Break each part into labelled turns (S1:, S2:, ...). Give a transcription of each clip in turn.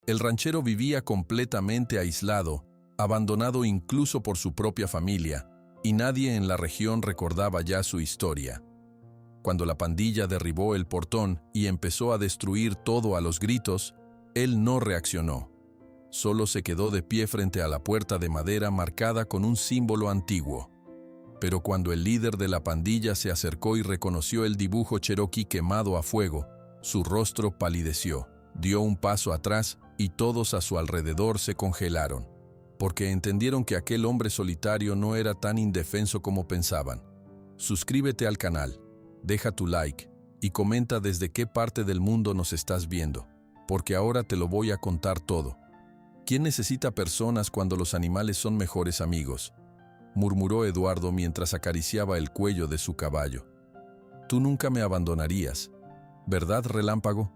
S1: El ranchero vivía completamente aislado, abandonado incluso por su propia familia, y nadie en la región recordaba ya su historia. Cuando la pandilla derribó el portón y empezó a destruir todo a los gritos, él no reaccionó. Solo se quedó de pie frente a la puerta de madera marcada con un símbolo antiguo. Pero cuando el líder de la pandilla se acercó y reconoció el dibujo cherokee quemado a fuego, su rostro palideció, dio un paso atrás y todos a su alrededor se congelaron, porque entendieron que aquel hombre solitario no era tan indefenso como pensaban. Suscríbete al canal, deja tu like y comenta desde qué parte del mundo nos estás viendo, porque ahora te lo voy a contar todo. ¿Quién necesita personas cuando los animales son mejores amigos?, murmuró Eduardo mientras acariciaba el cuello de su caballo. Tú nunca me abandonarías, ¿verdad, Relámpago?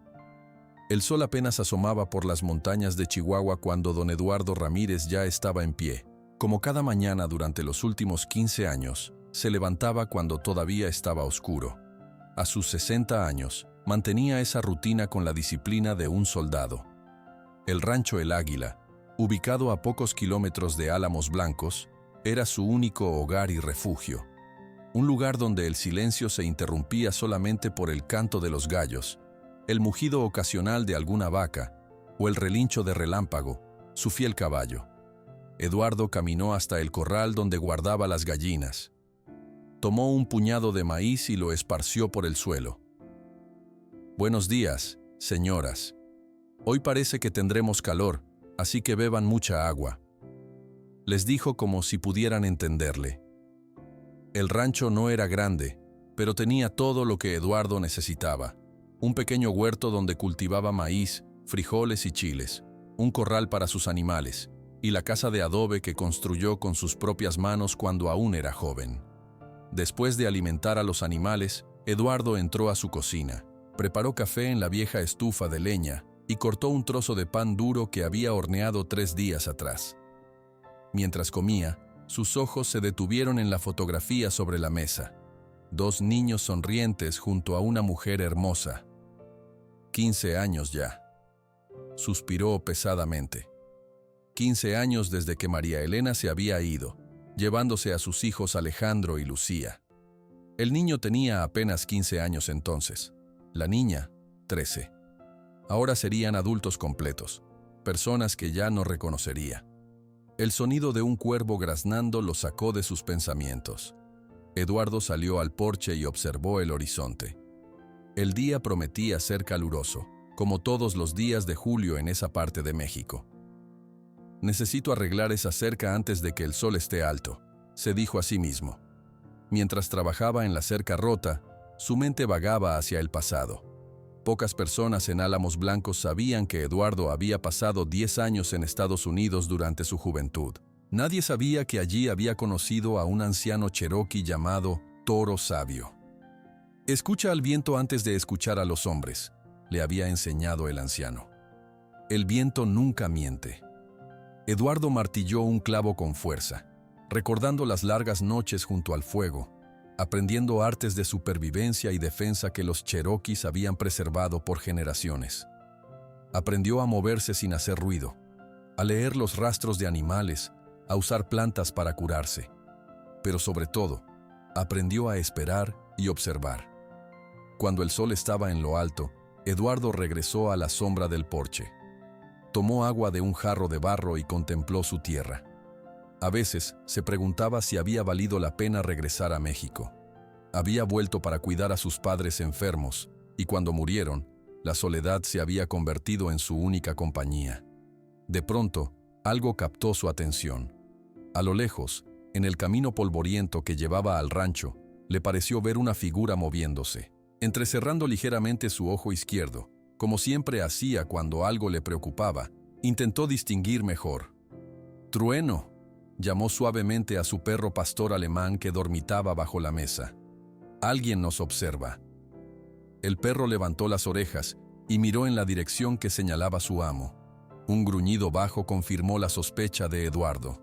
S1: El sol apenas asomaba por las montañas de Chihuahua cuando don Eduardo Ramírez ya estaba en pie. Como cada mañana durante los últimos 15 años, se levantaba cuando todavía estaba oscuro. A sus 60 años, mantenía esa rutina con la disciplina de un soldado. El rancho El Águila, ubicado a pocos kilómetros de Álamos Blancos, era su único hogar y refugio. Un lugar donde el silencio se interrumpía solamente por el canto de los gallos, el mugido ocasional de alguna vaca o el relincho de Relámpago, su fiel caballo. Eduardo caminó hasta el corral donde guardaba las gallinas. Tomó un puñado de maíz y lo esparció por el suelo. Buenos días, señoras. Hoy parece que tendremos calor, así que beban mucha agua. Les dijo como si pudieran entenderle. El rancho no era grande, pero tenía todo lo que Eduardo necesitaba. Un pequeño huerto donde cultivaba maíz, frijoles y chiles, un corral para sus animales, y la casa de adobe que construyó con sus propias manos cuando aún era joven. Después de alimentar a los animales, Eduardo entró a su cocina, preparó café en la vieja estufa de leña y cortó un trozo de pan duro que había horneado 3 días atrás. Mientras comía, sus ojos se detuvieron en la fotografía sobre la mesa. 2 niños sonrientes junto a una mujer hermosa. 15 años ya. Suspiró pesadamente. 15 años desde que María Elena se había ido, llevándose a sus hijos Alejandro y Lucía. El niño tenía apenas 15 años entonces. La niña, 13. Ahora serían adultos completos, personas que ya no reconocería. El sonido de un cuervo graznando lo sacó de sus pensamientos. Eduardo salió al porche y observó el horizonte. El día prometía ser caluroso, como todos los días de julio en esa parte de México. Necesito arreglar esa cerca antes de que el sol esté alto, se dijo a sí mismo. Mientras trabajaba en la cerca rota, su mente vagaba hacia el pasado. Pocas personas en Álamos Blancos sabían que Eduardo había pasado 10 años en Estados Unidos durante su juventud. Nadie sabía que allí había conocido a un anciano cherokee llamado Toro Sabio. Escucha al viento antes de escuchar a los hombres, le había enseñado el anciano. El viento nunca miente. Eduardo martilló un clavo con fuerza, recordando las largas noches junto al fuego, aprendiendo artes de supervivencia y defensa que los cherokees habían preservado por generaciones. Aprendió a moverse sin hacer ruido, a leer los rastros de animales, a usar plantas para curarse. Pero sobre todo, aprendió a esperar y observar. Cuando el sol estaba en lo alto, Eduardo regresó a la sombra del porche. Tomó agua de un jarro de barro y contempló su tierra. A veces se preguntaba si había valido la pena regresar a México. Había vuelto para cuidar a sus padres enfermos, y cuando murieron, la soledad se había convertido en su única compañía. De pronto, algo captó su atención. A lo lejos, en el camino polvoriento que llevaba al rancho, le pareció ver una figura moviéndose, entrecerrando ligeramente su ojo izquierdo, como siempre hacía cuando algo le preocupaba. Intentó distinguir mejor. «Trueno», llamó suavemente a su perro pastor alemán que dormitaba bajo la mesa. «Alguien nos observa». El perro levantó las orejas y miró en la dirección que señalaba su amo. Un gruñido bajo confirmó la sospecha de Eduardo.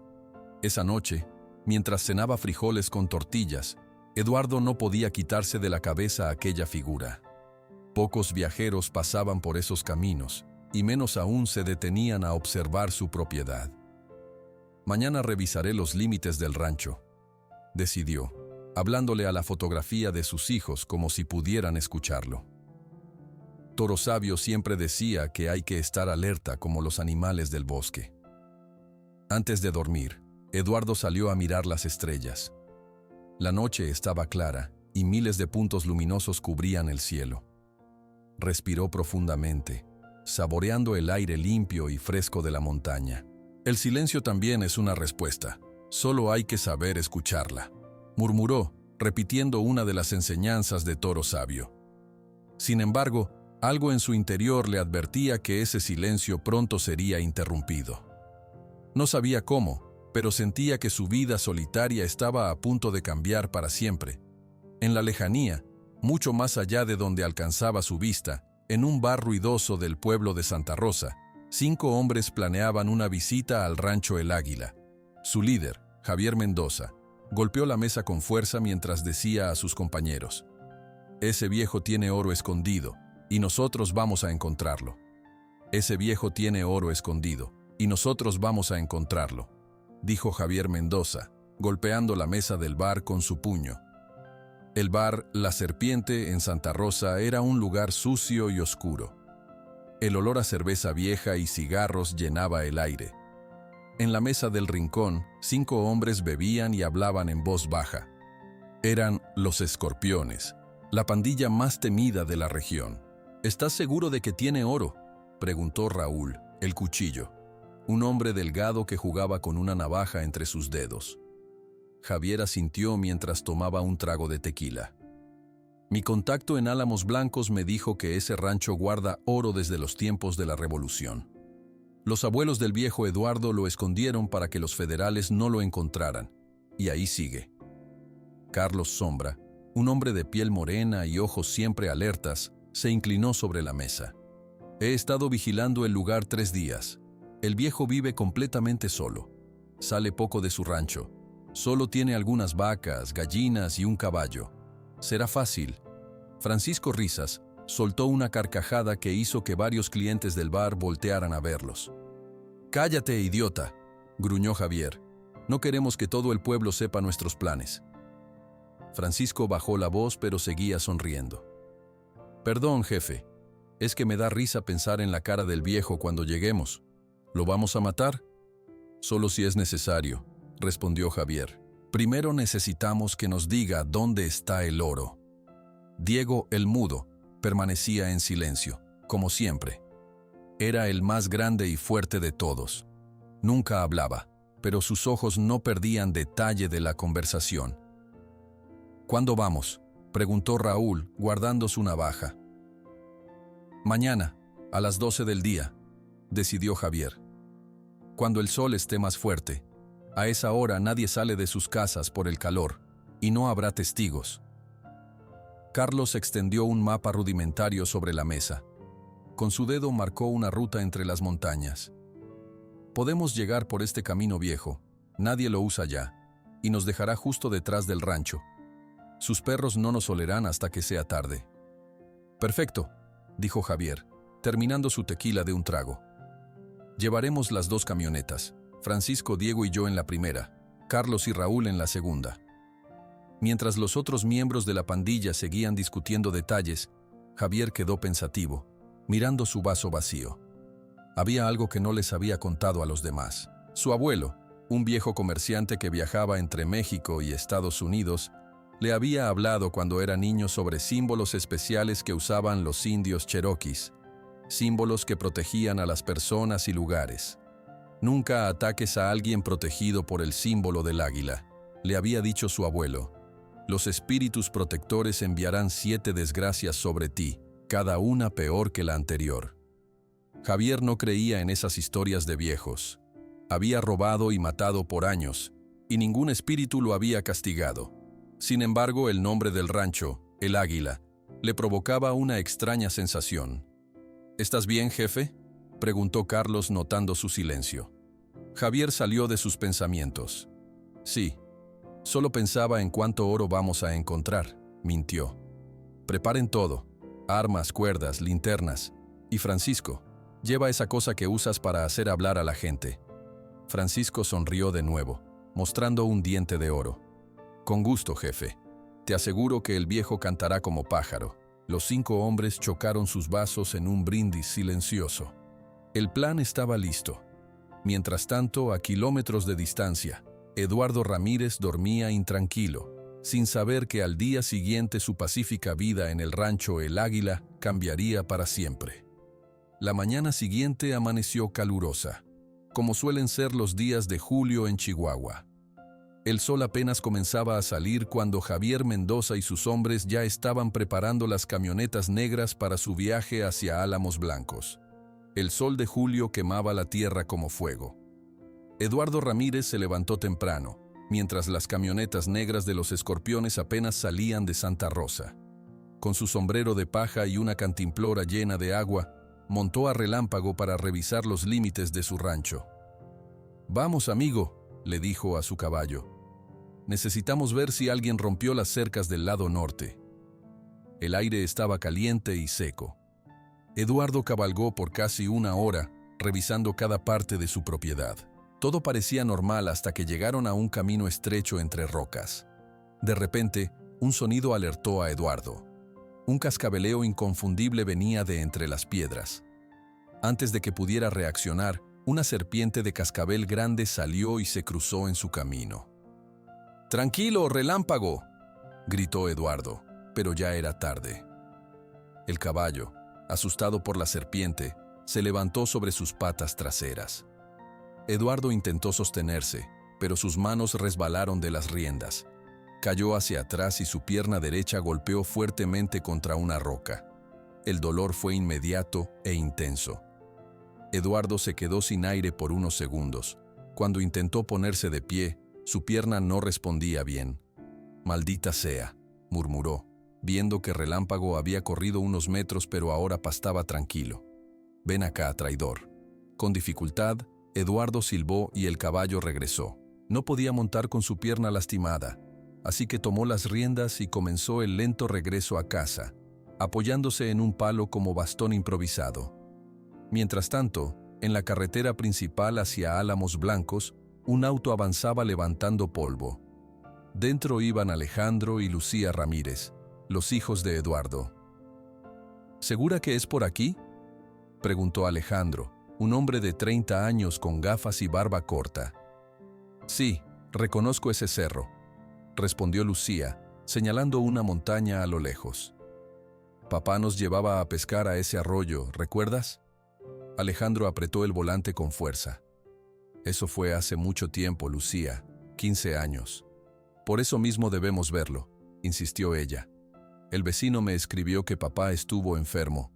S1: Esa noche, mientras cenaba frijoles con tortillas, Eduardo no podía quitarse de la cabeza aquella figura. Pocos viajeros pasaban por esos caminos, y menos aún se detenían a observar su propiedad. Mañana revisaré los límites del rancho, decidió, hablándole a la fotografía de sus hijos como si pudieran escucharlo. Toro Sabio siempre decía que hay que estar alerta como los animales del bosque. Antes de dormir, Eduardo salió a mirar las estrellas. La noche estaba clara y miles de puntos luminosos cubrían el cielo. Respiró profundamente, saboreando el aire limpio y fresco de la montaña. El silencio también es una respuesta, solo hay que saber escucharla, murmuró, repitiendo una de las enseñanzas de Toro Sabio. Sin embargo, algo en su interior le advertía que ese silencio pronto sería interrumpido. No sabía cómo, pero sentía que su vida solitaria estaba a punto de cambiar para siempre. En la lejanía, mucho más allá de donde alcanzaba su vista, en un bar ruidoso del pueblo de Santa Rosa, 5 hombres planeaban una visita al rancho El Águila. Su líder, Javier Mendoza, golpeó la mesa con fuerza mientras decía a sus compañeros: «Ese viejo tiene oro escondido, y nosotros vamos a encontrarlo. Ese viejo tiene oro escondido, y nosotros vamos a encontrarlo», dijo Javier Mendoza, golpeando la mesa del bar con su puño. El bar La Serpiente en Santa Rosa era un lugar sucio y oscuro. El olor a cerveza vieja y cigarros llenaba el aire. En la mesa del rincón, 5 hombres bebían y hablaban en voz baja. Eran los Escorpiones, la pandilla más temida de la región. «¿Estás seguro de que tiene oro?», preguntó Raúl, el cuchillo, un hombre delgado que jugaba con una navaja entre sus dedos. Javier asintió mientras tomaba un trago de tequila. «Mi contacto en Álamos Blancos me dijo que ese rancho guarda oro desde los tiempos de la Revolución. Los abuelos del viejo Eduardo lo escondieron para que los federales no lo encontraran, y ahí sigue». Carlos Sombra, un hombre de piel morena y ojos siempre alertas, se inclinó sobre la mesa. «He estado vigilando el lugar 3 días. El viejo vive completamente solo. Sale poco de su rancho. Solo tiene algunas vacas, gallinas y un caballo. Será fácil». Francisco Risas soltó una carcajada que hizo que varios clientes del bar voltearan a verlos. «Cállate, idiota», gruñó Javier. «No queremos que todo el pueblo sepa nuestros planes». Francisco bajó la voz pero seguía sonriendo. «Perdón, jefe. Es que me da risa pensar en la cara del viejo cuando lleguemos. ¿Lo vamos a matar?». «Solo si es necesario», respondió Javier. «Primero necesitamos que nos diga dónde está el oro». Diego el Mudo permanecía en silencio, como siempre. Era el más grande y fuerte de todos. Nunca hablaba, pero sus ojos no perdían detalle de la conversación. «¿Cuándo vamos?», preguntó Raúl, guardando su navaja. «Mañana, a las 12 del día», decidió Javier. «Cuando el sol esté más fuerte. A esa hora nadie sale de sus casas por el calor, y no habrá testigos». Carlos extendió un mapa rudimentario sobre la mesa. Con su dedo marcó una ruta entre las montañas. «Podemos llegar por este camino viejo, nadie lo usa ya, y nos dejará justo detrás del rancho. Sus perros no nos olerán hasta que sea tarde». «Perfecto», dijo Javier, terminando su tequila de un trago. «Llevaremos las 2 camionetas, Francisco, Diego y yo en la primera, Carlos y Raúl en la segunda». Mientras los otros miembros de la pandilla seguían discutiendo detalles, Javier quedó pensativo, mirando su vaso vacío. Había algo que no les había contado a los demás. Su abuelo, un viejo comerciante que viajaba entre México y Estados Unidos, le había hablado cuando era niño sobre símbolos especiales que usaban los indios cherokees, símbolos que protegían a las personas y lugares. «Nunca ataques a alguien protegido por el símbolo del águila», le había dicho su abuelo. «Los espíritus protectores enviarán 7 desgracias sobre ti, cada una peor que la anterior». Javier no creía en esas historias de viejos. Había robado y matado por años, y ningún espíritu lo había castigado. Sin embargo, el nombre del rancho, El Águila, le provocaba una extraña sensación. «¿Estás bien, jefe?», preguntó Carlos notando su silencio. Javier salió de sus pensamientos. «Sí. Solo pensaba en cuánto oro vamos a encontrar», mintió. «Preparen todo, armas, cuerdas, linternas. Y Francisco, Lleva esa cosa que usas para hacer hablar a la gente. Francisco sonrió de nuevo, mostrando un diente de oro. Con gusto, jefe. Te aseguro que el viejo cantará como pájaro. Los 5 hombres chocaron sus vasos en un brindis silencioso. El plan estaba listo. Mientras tanto, a kilómetros de distancia, Eduardo Ramírez dormía intranquilo, sin saber que al día siguiente su pacífica vida en el rancho El Águila cambiaría para siempre. La mañana siguiente amaneció calurosa, como suelen ser los días de julio en Chihuahua. El sol apenas comenzaba a salir cuando Javier Mendoza y sus hombres ya estaban preparando las camionetas negras para su viaje hacia Álamos Blancos. El sol de julio quemaba la tierra como fuego. Eduardo Ramírez se levantó temprano, mientras las camionetas negras de los Escorpiones apenas salían de Santa Rosa. Con su sombrero de paja y una cantimplora llena de agua, montó a relámpago para revisar los límites de su rancho. «Vamos, amigo», le dijo a su caballo. «Necesitamos ver si alguien rompió las cercas del lado norte». El aire estaba caliente y seco. Eduardo cabalgó por casi 1 hora, revisando cada parte de su propiedad. Todo parecía normal hasta que llegaron a un camino estrecho entre rocas. De repente, un sonido alertó a Eduardo. Un cascabeleo inconfundible venía de entre las piedras. Antes de que pudiera reaccionar, una serpiente de cascabel grande salió y se cruzó en su camino. «¡Tranquilo, relámpago!», gritó Eduardo, pero ya era tarde. El caballo, asustado por la serpiente, se levantó sobre sus patas traseras. Eduardo intentó sostenerse, pero sus manos resbalaron de las riendas. Cayó hacia atrás y su pierna derecha golpeó fuertemente contra una roca. El dolor fue inmediato e intenso. Eduardo se quedó sin aire por unos segundos. Cuando intentó ponerse de pie, su pierna no respondía bien. «Maldita sea», murmuró, viendo que Relámpago había corrido unos metros pero ahora pastaba tranquilo. «Ven acá, traidor». Con dificultad, Eduardo silbó y el caballo regresó. No podía montar con su pierna lastimada, así que tomó las riendas y comenzó el lento regreso a casa, apoyándose en un palo como bastón improvisado. Mientras tanto, en la carretera principal hacia Álamos Blancos, un auto avanzaba levantando polvo. Dentro iban Alejandro y Lucía Ramírez, los hijos de Eduardo. «¿Segura que es por aquí?», preguntó Alejandro, un hombre de 30 años con gafas y barba corta. «Sí, reconozco ese cerro», respondió Lucía, señalando una montaña a lo lejos. «Papá nos llevaba a pescar a ese arroyo, ¿recuerdas?». Alejandro apretó el volante con fuerza. «Eso fue hace mucho tiempo, Lucía, 15 años. Por eso mismo debemos verlo», insistió ella. «El vecino me escribió que papá estuvo enfermo.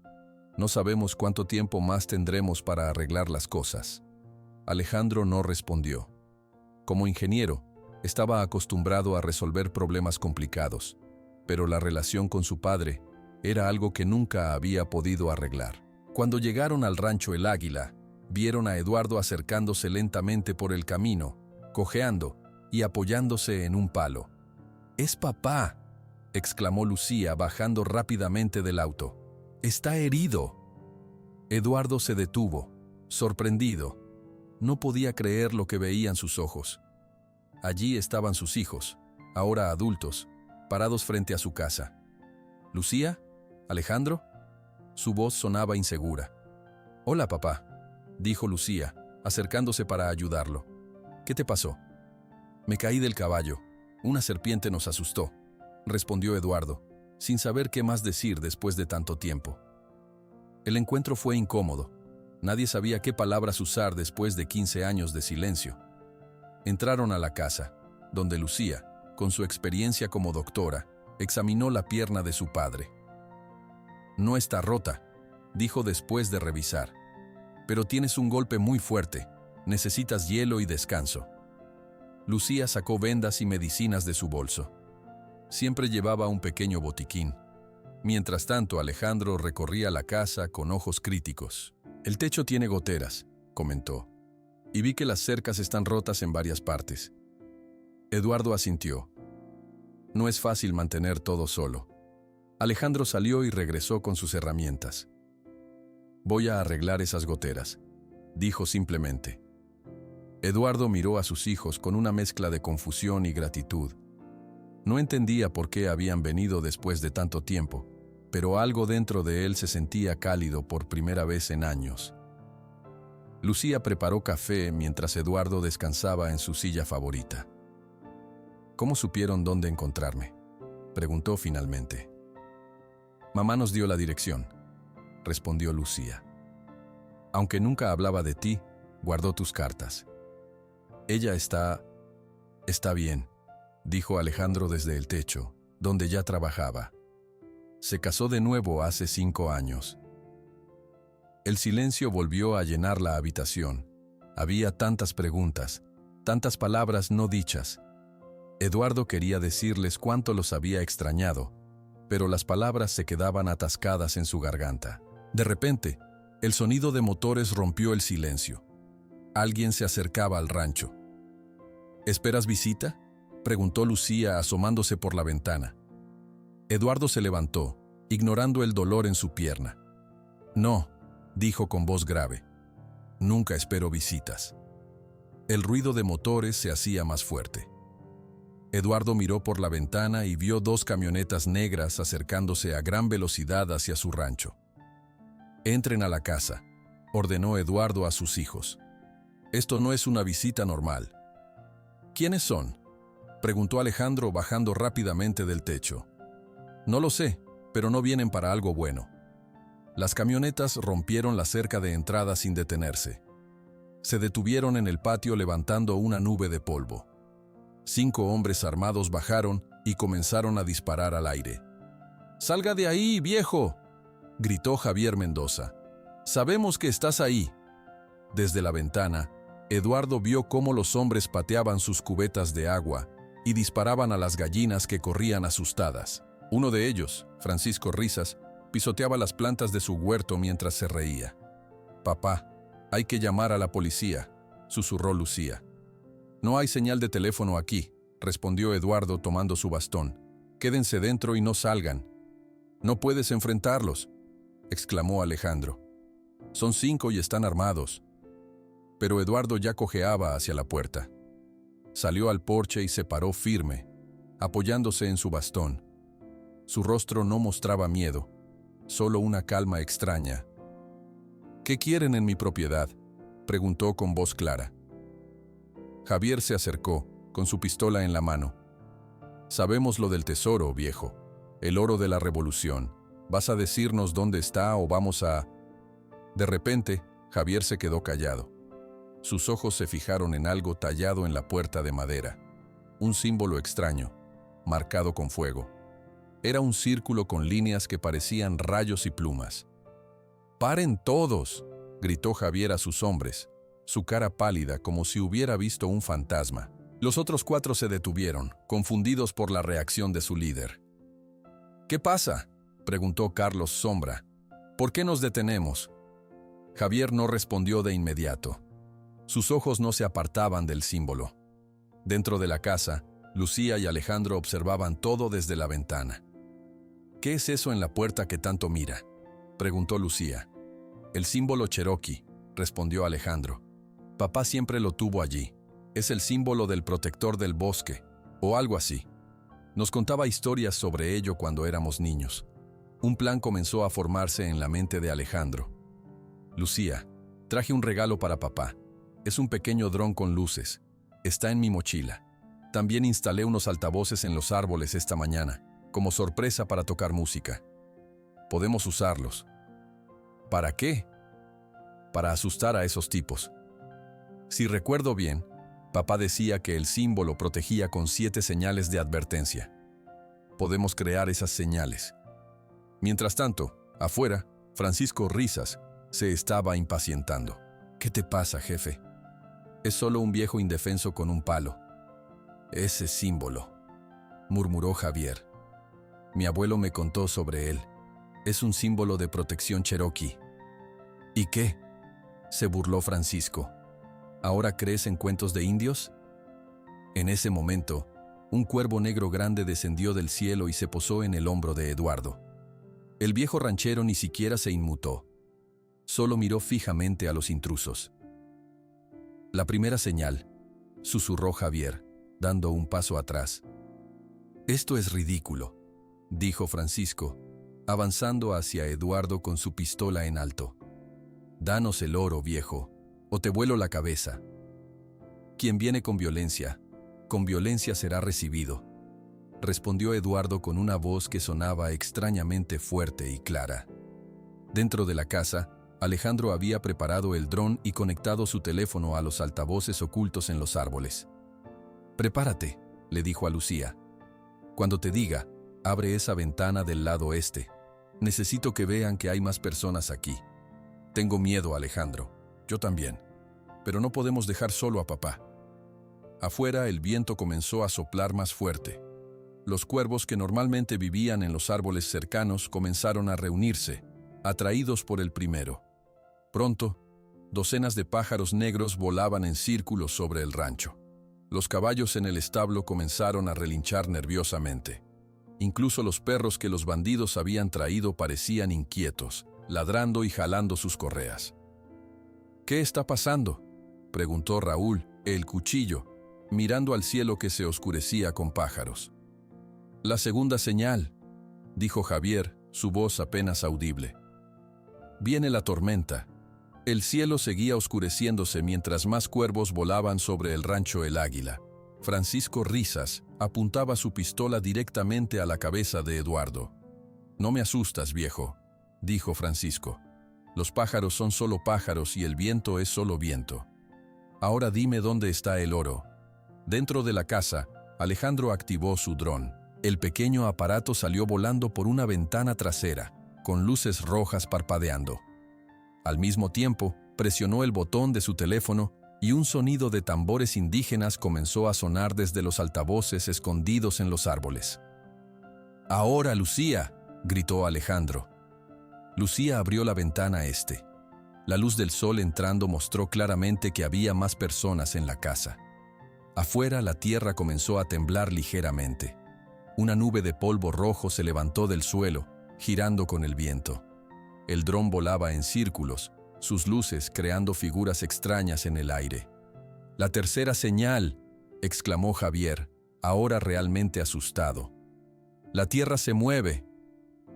S1: No sabemos cuánto tiempo más tendremos para arreglar las cosas». Alejandro no respondió. Como ingeniero, estaba acostumbrado a resolver problemas complicados, pero la relación con su padre era algo que nunca había podido arreglar. Cuando llegaron al rancho El Águila, vieron a Eduardo acercándose lentamente por el camino, cojeando y apoyándose en un palo. «¡Es papá!», exclamó Lucía bajando rápidamente del auto. «¡Está herido!». Eduardo se detuvo, sorprendido. No podía creer lo que veían sus ojos. Allí estaban sus hijos, ahora adultos, parados frente a su casa. «¿Lucía? ¿Alejandro?». Su voz sonaba insegura. «Hola, papá», dijo Lucía, acercándose para ayudarlo. «¿Qué te pasó?». «Me caí del caballo. Una serpiente nos asustó», respondió Eduardo, sin saber qué más decir después de tanto tiempo. El encuentro fue incómodo. Nadie sabía qué palabras usar después de 15 años de silencio. Entraron a la casa, donde Lucía, con su experiencia como doctora, examinó la pierna de su padre. «No está rota», dijo después de revisar. «Pero tienes un golpe muy fuerte. Necesitas hielo y descanso». Lucía sacó vendas y medicinas de su bolso. Siempre llevaba un pequeño botiquín. Mientras tanto, Alejandro recorría la casa con ojos críticos. «El techo tiene goteras», comentó, «y vi que las cercas están rotas en varias partes». Eduardo asintió. No es fácil mantener todo solo. Alejandro salió y regresó con sus herramientas. Voy a arreglar esas goteras, dijo simplemente. Eduardo miró a sus hijos con una mezcla de confusión y gratitud. No entendía por qué habían venido después de tanto tiempo, pero algo dentro de él se sentía cálido por primera vez en años. Lucía preparó café mientras Eduardo descansaba en su silla favorita. ¿Cómo supieron dónde encontrarme?, preguntó finalmente. Mamá nos dio la dirección, respondió Lucía. Aunque nunca hablaba de ti, guardó tus cartas. Ella está bien, dijo Alejandro desde el techo, donde ya trabajaba. Se casó de nuevo hace 5 años. El silencio volvió a llenar la habitación. Había tantas preguntas, tantas palabras no dichas. Eduardo quería decirles cuánto los había extrañado, pero las palabras se quedaban atascadas en su garganta. De repente, el sonido de motores rompió el silencio. Alguien se acercaba al rancho. ¿Esperas visita?, preguntó Lucía asomándose por la ventana. Eduardo se levantó, ignorando el dolor en su pierna. No, dijo con voz grave. Nunca espero visitas. El ruido de motores se hacía más fuerte. Eduardo miró por la ventana y vio 2 camionetas negras acercándose a gran velocidad hacia su rancho. Entren a la casa, ordenó Eduardo a sus hijos. Esto no es una visita normal. ¿Quiénes son?, preguntó Alejandro bajando rápidamente del techo. No lo sé, pero no vienen para algo bueno. Las camionetas rompieron la cerca de entrada sin detenerse. Se detuvieron en el patio levantando una nube de polvo. 5 hombres armados bajaron y comenzaron a disparar al aire. «¡Salga de ahí, viejo!», gritó Javier Mendoza. «Sabemos que estás ahí». Desde la ventana, Eduardo vio cómo los hombres pateaban sus cubetas de agua y disparaban a las gallinas que corrían asustadas. Uno de ellos, Francisco Risas, pisoteaba las plantas de su huerto mientras se reía. «Papá, hay que llamar a la policía», susurró Lucía. «No hay señal de teléfono aquí», respondió Eduardo tomando su bastón. «Quédense dentro y no salgan». «No puedes enfrentarlos», exclamó Alejandro. «Son 5 y están armados». Pero Eduardo ya cojeaba hacia la puerta. Salió al porche y se paró firme, apoyándose en su bastón. Su rostro no mostraba miedo, solo una calma extraña. «¿Qué quieren en mi propiedad?», preguntó con voz clara. Javier se acercó, con su pistola en la mano. «Sabemos lo del tesoro, viejo, el oro de la revolución. ¿Vas a decirnos dónde está o vamos a...?» De repente, Javier se quedó callado. Sus ojos se fijaron en algo tallado en la puerta de madera. Un símbolo extraño, marcado con fuego. Era un círculo con líneas que parecían rayos y plumas. «¡Paren todos!», gritó Javier a sus hombres, su cara pálida como si hubiera visto un fantasma. Los otros 4 se detuvieron, confundidos por la reacción de su líder. «¿Qué pasa?», preguntó Carlos Sombra. «¿Por qué nos detenemos?». Javier no respondió de inmediato. Sus ojos no se apartaban del símbolo. Dentro de la casa, Lucía y Alejandro observaban todo desde la ventana. «¿Qué es eso en la puerta que tanto mira?», preguntó Lucía. «El símbolo Cherokee», respondió Alejandro. «Papá siempre lo tuvo allí. Es el símbolo del protector del bosque, o algo así. Nos contaba historias sobre ello cuando éramos niños». Un plan comenzó a formarse en la mente de Alejandro. «Lucía, traje un regalo para papá. Es un pequeño dron con luces. Está en mi mochila. También instalé unos altavoces en los árboles esta mañana, como sorpresa para tocar música. Podemos usarlos». «¿Para qué?». «Para asustar a esos tipos». Si recuerdo bien, papá decía que el símbolo protegía con 7 señales de advertencia. Podemos crear esas señales. Mientras tanto, afuera, Francisco Risas se estaba impacientando. «¿Qué te pasa, jefe?». «Es solo un viejo indefenso con un palo». «Ese símbolo», murmuró Javier. «Mi abuelo me contó sobre él. Es un símbolo de protección cherokee». «¿Y qué?», se burló Francisco. «¿Ahora crees en cuentos de indios?». En ese momento, un cuervo negro grande descendió del cielo y se posó en el hombro de Eduardo. El viejo ranchero ni siquiera se inmutó. Solo miró fijamente a los intrusos. La primera señal, susurró Javier, dando un paso atrás. Esto es ridículo, dijo Francisco, avanzando hacia Eduardo con su pistola en alto. Danos el oro, viejo, o te vuelo la cabeza. Quien viene con violencia será recibido, respondió Eduardo con una voz que sonaba extrañamente fuerte y clara. Dentro de la casa, Alejandro había preparado el dron y conectado su teléfono a los altavoces ocultos en los árboles. «Prepárate», le dijo a Lucía. «Cuando te diga, abre esa ventana del lado este. Necesito que vean que hay más personas aquí. Tengo miedo, Alejandro. Yo también. Pero no podemos dejar solo a papá». Afuera el viento comenzó a soplar más fuerte. Los cuervos que normalmente vivían en los árboles cercanos comenzaron a reunirse, atraídos por el primero. Pronto, docenas de pájaros negros volaban en círculos sobre el rancho. Los caballos en el establo comenzaron a relinchar nerviosamente. Incluso los perros que los bandidos habían traído parecían inquietos, ladrando y jalando sus correas. «¿Qué está pasando?», preguntó Raúl, el cuchillo, mirando al cielo que se oscurecía con pájaros. «La segunda señal», dijo Javier, su voz apenas audible. «Viene la tormenta». El cielo seguía oscureciéndose mientras más cuervos volaban sobre el rancho El Águila. Francisco Risas apuntaba su pistola directamente a la cabeza de Eduardo. «No me asustas, viejo», dijo Francisco. «Los pájaros son solo pájaros y el viento es solo viento. Ahora dime dónde está el oro». Dentro de la casa, Alejandro activó su dron. El pequeño aparato salió volando por una ventana trasera, con luces rojas parpadeando. Al mismo tiempo, presionó el botón de su teléfono y un sonido de tambores indígenas comenzó a sonar desde los altavoces escondidos en los árboles. «Ahora, Lucía», gritó Alejandro. Lucía abrió la ventana este. La luz del sol entrando mostró claramente que había más personas en la casa. Afuera la tierra comenzó a temblar ligeramente. Una nube de polvo rojo se levantó del suelo, girando con el viento. El dron volaba en círculos, sus luces creando figuras extrañas en el aire. «La tercera señal», exclamó Javier, ahora realmente asustado. «La tierra se mueve».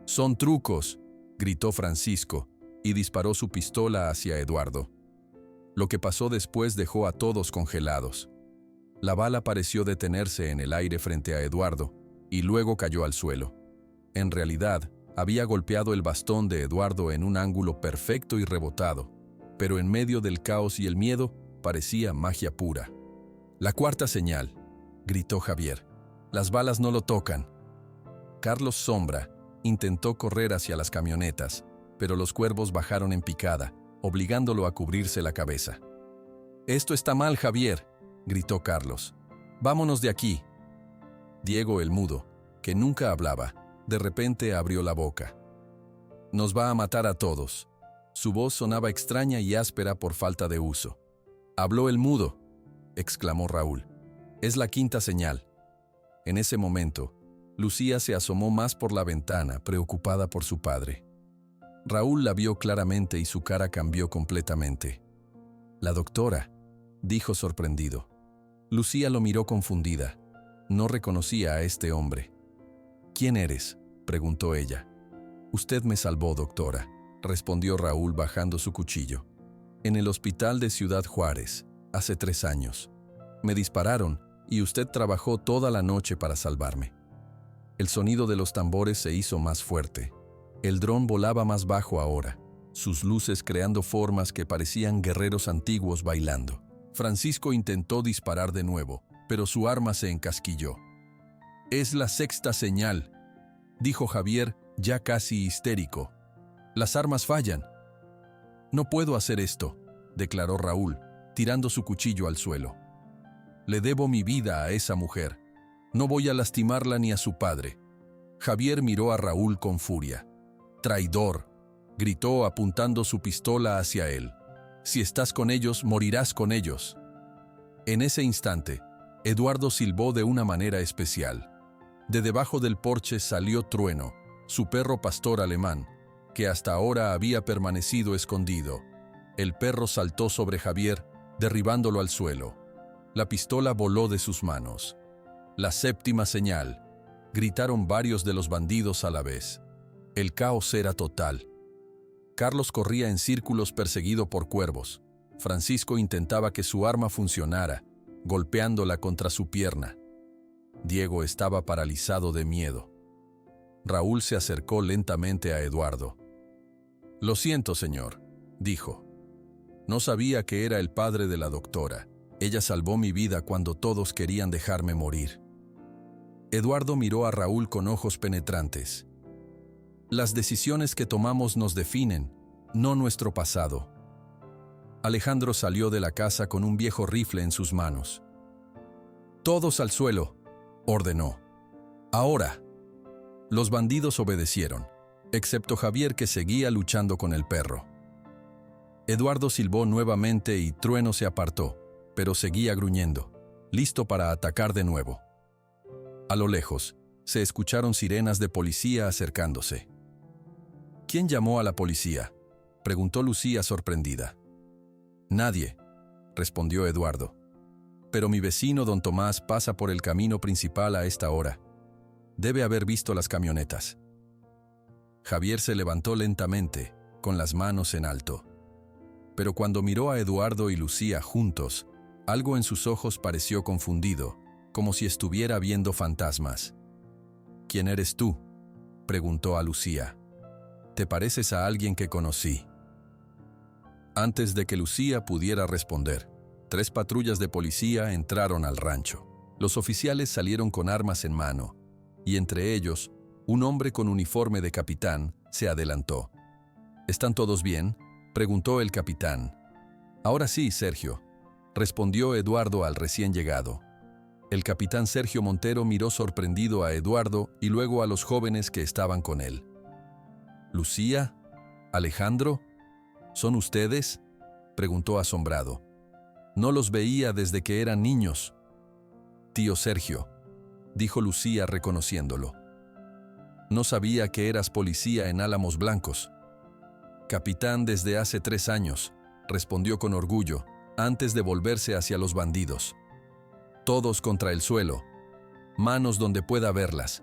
S1: «Son trucos», gritó Francisco, y disparó su pistola hacia Eduardo. Lo que pasó después dejó a todos congelados. La bala pareció detenerse en el aire frente a Eduardo, y luego cayó al suelo. En realidad, había golpeado el bastón de Eduardo en un ángulo perfecto y rebotado, pero en medio del caos y el miedo parecía magia pura. «La cuarta señal», gritó Javier. «Las balas no lo tocan». Carlos Sombra intentó correr hacia las camionetas, pero los cuervos bajaron en picada, obligándolo a cubrirse la cabeza. «Esto está mal, Javier», gritó Carlos. «Vámonos de aquí». Diego el mudo, que nunca hablaba, de repente abrió la boca. «Nos va a matar a todos». Su voz sonaba extraña y áspera por falta de uso. «Habló el mudo», exclamó Raúl. «Es la quinta señal». En ese momento, Lucía se asomó más por la ventana, preocupada por su padre. Raúl la vio claramente y su cara cambió completamente. «La doctora», dijo sorprendido. Lucía lo miró confundida. No reconocía a este hombre. «¿Quién eres?», preguntó ella. «Usted me salvó, doctora», respondió Raúl bajando su cuchillo. «En el hospital de Ciudad Juárez, hace 3 años. Me dispararon y usted trabajó toda la noche para salvarme». El sonido de los tambores se hizo más fuerte. El dron volaba más bajo ahora, sus luces creando formas que parecían guerreros antiguos bailando. Francisco intentó disparar de nuevo, pero su arma se encasquilló. «Es la sexta señal», dijo Javier, ya casi histérico. «Las armas fallan». «No puedo hacer esto», declaró Raúl, tirando su cuchillo al suelo. «Le debo mi vida a esa mujer. No voy a lastimarla ni a su padre». Javier miró a Raúl con furia. «Traidor», gritó apuntando su pistola hacia él. «Si estás con ellos, morirás con ellos». En ese instante, Eduardo silbó de una manera especial. De debajo del porche salió Trueno, su perro pastor alemán, que hasta ahora había permanecido escondido. El perro saltó sobre Javier, derribándolo al suelo. La pistola voló de sus manos. La séptima señal. Gritaron varios de los bandidos a la vez. El caos era total. Carlos corría en círculos perseguido por cuervos. Francisco intentaba que su arma funcionara, golpeándola contra su pierna. Diego estaba paralizado de miedo. Raúl se acercó lentamente a Eduardo. «Lo siento, señor», dijo. «No sabía que era el padre de la doctora. Ella salvó mi vida cuando todos querían dejarme morir». Eduardo miró a Raúl con ojos penetrantes. «Las decisiones que tomamos nos definen, no nuestro pasado». Alejandro salió de la casa con un viejo rifle en sus manos. «Todos al suelo», ordenó. «Ahora». Los bandidos obedecieron, excepto Javier, que seguía luchando con el perro. Eduardo silbó nuevamente y Trueno se apartó, pero seguía gruñendo, listo para atacar de nuevo. A lo lejos, se escucharon sirenas de policía acercándose. «¿Quién llamó a la policía?», preguntó Lucía sorprendida. «Nadie», respondió Eduardo. «Pero mi vecino don Tomás pasa por el camino principal a esta hora. Debe haber visto las camionetas». Javier se levantó lentamente, con las manos en alto. Pero cuando miró a Eduardo y Lucía juntos, algo en sus ojos pareció confundido, como si estuviera viendo fantasmas. «¿Quién eres tú?», preguntó a Lucía. «Te pareces a alguien que conocí». Antes de que Lucía pudiera responder, 3 patrullas de policía entraron al rancho. Los oficiales salieron con armas en mano, y entre ellos, un hombre con uniforme de capitán se adelantó. «¿Están todos bien?», preguntó el capitán. «Ahora sí, Sergio», respondió Eduardo al recién llegado. El capitán Sergio Montero miró sorprendido a Eduardo y luego a los jóvenes que estaban con él. «¿Lucía? ¿Alejandro? ¿Son ustedes?», preguntó asombrado. «No los veía desde que eran niños». «Tío Sergio», dijo Lucía reconociéndolo. «No sabía que eras policía en Álamos Blancos». «Capitán desde hace 3 años», respondió con orgullo, antes de volverse hacia los bandidos. «Todos contra el suelo. Manos donde pueda verlas».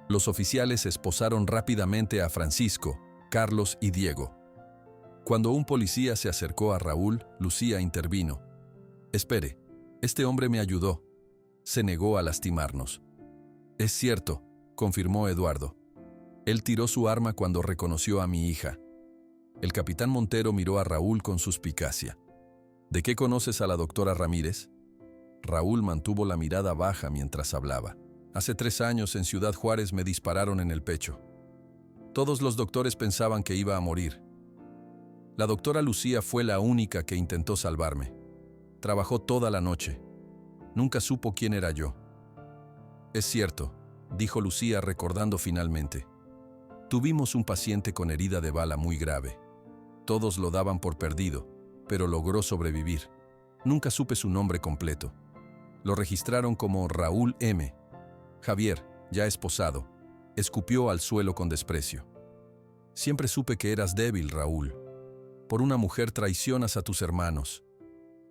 S1: Los oficiales esposaron rápidamente a Francisco, Carlos y Diego. Cuando un policía se acercó a Raúl, Lucía intervino. «Espere, este hombre me ayudó. Se negó a lastimarnos». «Es cierto», confirmó Eduardo. «Él tiró su arma cuando reconoció a mi hija». El capitán Montero miró a Raúl con suspicacia. «¿De qué conoces a la doctora Ramírez?». Raúl mantuvo la mirada baja mientras hablaba. «Hace 3 años en Ciudad Juárez me dispararon en el pecho. Todos los doctores pensaban que iba a morir. La doctora Lucía fue la única que intentó salvarme. Trabajó toda la noche. Nunca supo quién era yo». «Es cierto», dijo Lucía recordando finalmente. «Tuvimos un paciente con herida de bala muy grave. Todos lo daban por perdido, pero logró sobrevivir. Nunca supe su nombre completo. Lo registraron como Raúl M. Javier, ya esposado, escupió al suelo con desprecio. Siempre supe que eras débil, Raúl. Por una mujer traicionas a tus hermanos».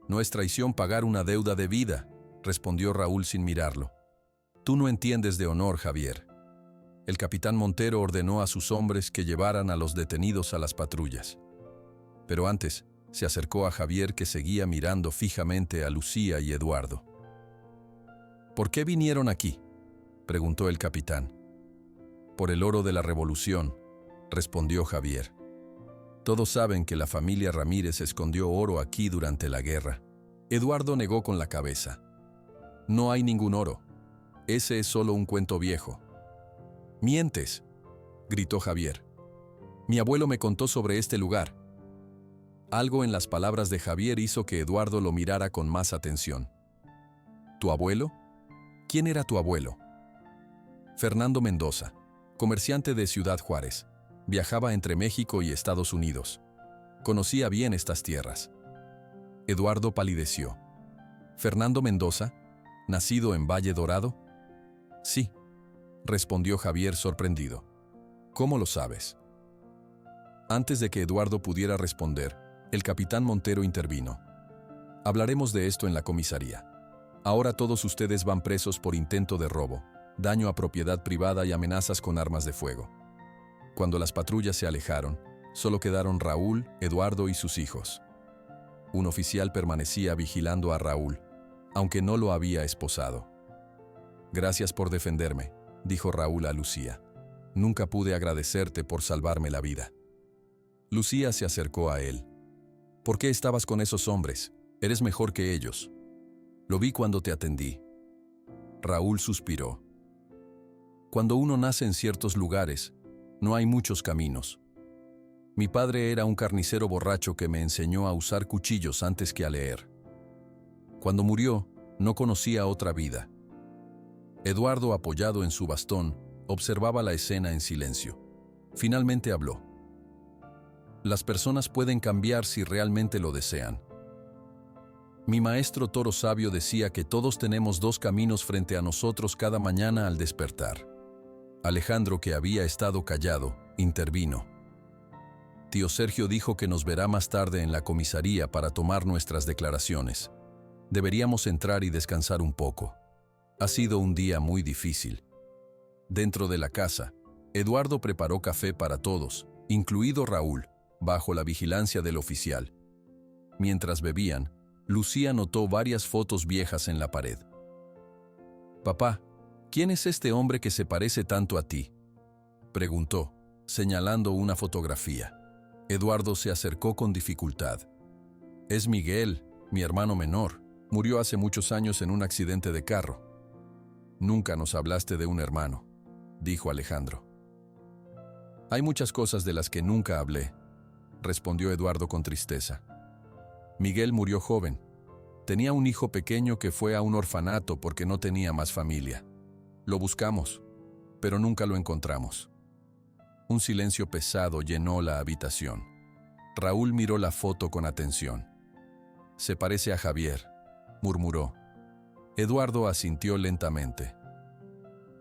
S1: «No es traición pagar una deuda de vida», respondió Raúl sin mirarlo. «Tú no entiendes de honor, Javier». El capitán Montero ordenó a sus hombres que llevaran a los detenidos a las patrullas. Pero antes, se acercó a Javier, que seguía mirando fijamente a Lucía y Eduardo. «¿Por qué vinieron aquí?», preguntó el capitán. «Por el oro de la revolución», respondió Javier. «Todos saben que la familia Ramírez escondió oro aquí durante la guerra». Eduardo negó con la cabeza. «No hay ningún oro. Ese es solo un cuento viejo». «Mientes», gritó Javier. «Mi abuelo me contó sobre este lugar». Algo en las palabras de Javier hizo que Eduardo lo mirara con más atención. «¿Tu abuelo? ¿Quién era tu abuelo?» «Fernando Mendoza, comerciante de Ciudad Juárez. Viajaba entre México y Estados Unidos. Conocía bien estas tierras». Eduardo palideció. «¿Fernando Mendoza? ¿Nacido en Valle Dorado?» «Sí», respondió Javier sorprendido. «¿Cómo lo sabes?». Antes de que Eduardo pudiera responder, el capitán Montero intervino. Hablaremos de esto en la comisaría. Ahora todos ustedes van presos por intento de robo, daño a propiedad privada y amenazas con armas de fuego. Cuando las patrullas se alejaron, solo quedaron Raúl, Eduardo y sus hijos. Un oficial permanecía vigilando a Raúl, aunque no lo había esposado. Gracias por defenderme, dijo Raúl a Lucía. Nunca pude agradecerte por salvarme la vida. Lucía se acercó a él. ¿Por qué estabas con esos hombres? Eres mejor que ellos. Lo vi cuando te atendí. Raúl suspiró. Cuando uno nace en ciertos lugares, no hay muchos caminos. Mi padre era un carnicero borracho que me enseñó a usar cuchillos antes que a leer. Cuando murió, no conocía otra vida. Eduardo, apoyado en su bastón, observaba la escena en silencio. Finalmente habló. Las personas pueden cambiar si realmente lo desean. Mi maestro Toro Sabio decía que todos tenemos dos caminos frente a nosotros cada mañana al despertar. Alejandro, que había estado callado, intervino. Tío Sergio dijo que nos verá más tarde en la comisaría para tomar nuestras declaraciones. Deberíamos entrar y descansar un poco. Ha sido un día muy difícil. Dentro de la casa, Eduardo preparó café para todos, incluido Raúl, bajo la vigilancia del oficial. Mientras bebían, Lucía notó varias fotos viejas en la pared. «Papá, ¿quién es este hombre que se parece tanto a ti?», preguntó, señalando una fotografía. Eduardo se acercó con dificultad. «Es Miguel, mi hermano menor. Murió hace muchos años en un accidente de carro». «Nunca nos hablaste de un hermano», dijo Alejandro. «Hay muchas cosas de las que nunca hablé», respondió Eduardo con tristeza. «Miguel murió joven. Tenía un hijo pequeño que fue a un orfanato porque no tenía más familia. Lo buscamos, pero nunca lo encontramos». Un silencio pesado llenó la habitación. Raúl miró la foto con atención. «Se parece a Javier», murmuró. Eduardo asintió lentamente.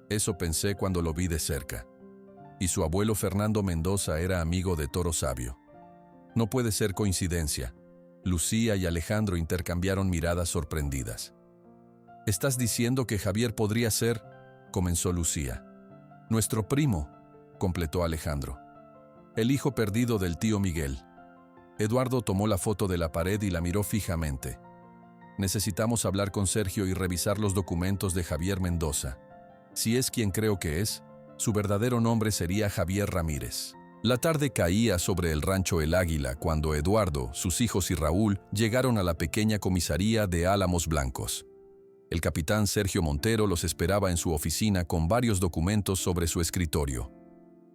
S1: «Eso pensé cuando lo vi de cerca. Y su abuelo Fernando Mendoza era amigo de Toro Sabio. No puede ser coincidencia». Lucía y Alejandro intercambiaron miradas sorprendidas. «¿Estás diciendo que Javier podría ser?», comenzó Lucía. «Nuestro primo», completó Alejandro. «El hijo perdido del tío Miguel». Eduardo tomó la foto de la pared y la miró fijamente. «Necesitamos hablar con Sergio y revisar los documentos de Javier Mendoza. Si es quien creo que es, su verdadero nombre sería Javier Ramírez». La tarde caía sobre el rancho El Águila cuando Eduardo, sus hijos y Raúl llegaron a la pequeña comisaría de Álamos Blancos. El capitán Sergio Montero los esperaba en su oficina con varios documentos sobre su escritorio.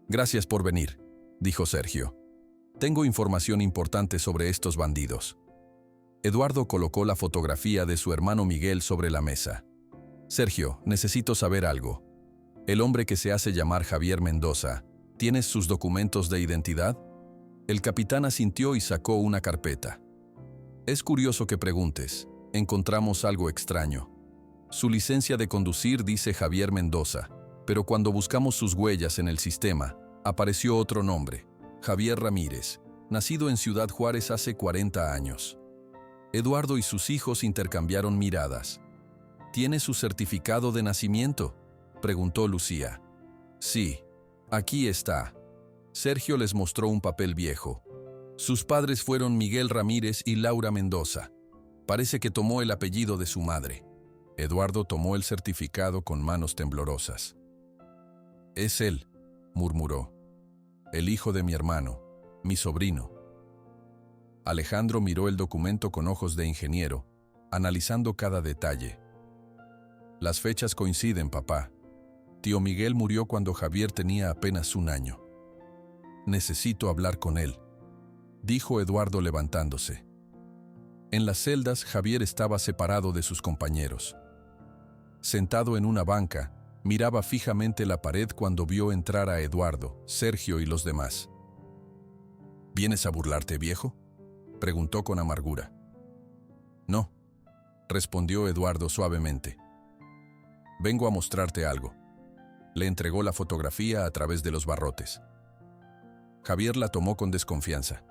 S1: «Gracias por venir», dijo Sergio. «Tengo información importante sobre estos bandidos». Eduardo colocó la fotografía de su hermano Miguel sobre la mesa. «Sergio, necesito saber algo. El hombre que se hace llamar Javier Mendoza, ¿tienes sus documentos de identidad?». El capitán asintió y sacó una carpeta. «Es curioso que preguntes. Encontramos algo extraño. Su licencia de conducir dice Javier Mendoza, pero cuando buscamos sus huellas en el sistema, apareció otro nombre, Javier Ramírez, nacido en Ciudad Juárez hace 40 años». Eduardo y sus hijos intercambiaron miradas. «¿Tiene su certificado de nacimiento?», preguntó Lucía. «Sí. Aquí está». Sergio les mostró un papel viejo. Sus padres fueron Miguel Ramírez y Laura Mendoza. Parece que tomó el apellido de su madre. Eduardo tomó el certificado con manos temblorosas. «Es él», murmuró. «El hijo de mi hermano, mi sobrino». Alejandro miró el documento con ojos de ingeniero, analizando cada detalle. «Las fechas coinciden, papá. Tío Miguel murió cuando Javier tenía apenas 1 año. Necesito hablar con él», dijo Eduardo levantándose. En las celdas, Javier estaba separado de sus compañeros. Sentado en una banca, miraba fijamente la pared cuando vio entrar a Eduardo, Sergio y los demás. «¿Vienes a burlarte, viejo?», preguntó con amargura. «No», respondió Eduardo suavemente. «Vengo a mostrarte algo». Le entregó la fotografía a través de los barrotes. Javier la tomó con desconfianza.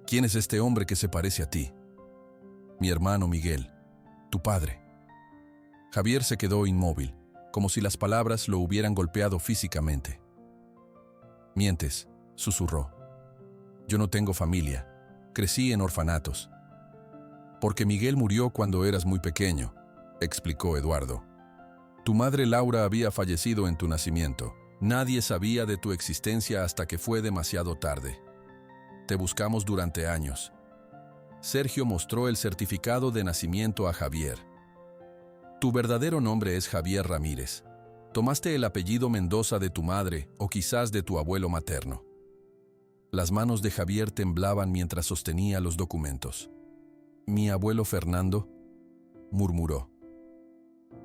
S1: ¿Quién es este hombre que se parece a ti? Mi hermano Miguel, tu padre. Javier se quedó inmóvil, como si las palabras lo hubieran golpeado físicamente. Mientes, susurró. Yo no tengo familia. Crecí en orfanatos. Porque Miguel murió cuando eras muy pequeño, explicó Eduardo. Tu madre Laura había fallecido en tu nacimiento. Nadie sabía de tu existencia hasta que fue demasiado tarde. Te buscamos durante años. Sergio mostró el certificado de nacimiento a Javier. Tu verdadero nombre es Javier Ramírez. Tomaste el apellido Mendoza de tu madre o quizás de tu abuelo materno. Las manos de Javier temblaban mientras sostenía los documentos. Mi abuelo Fernando, murmuró.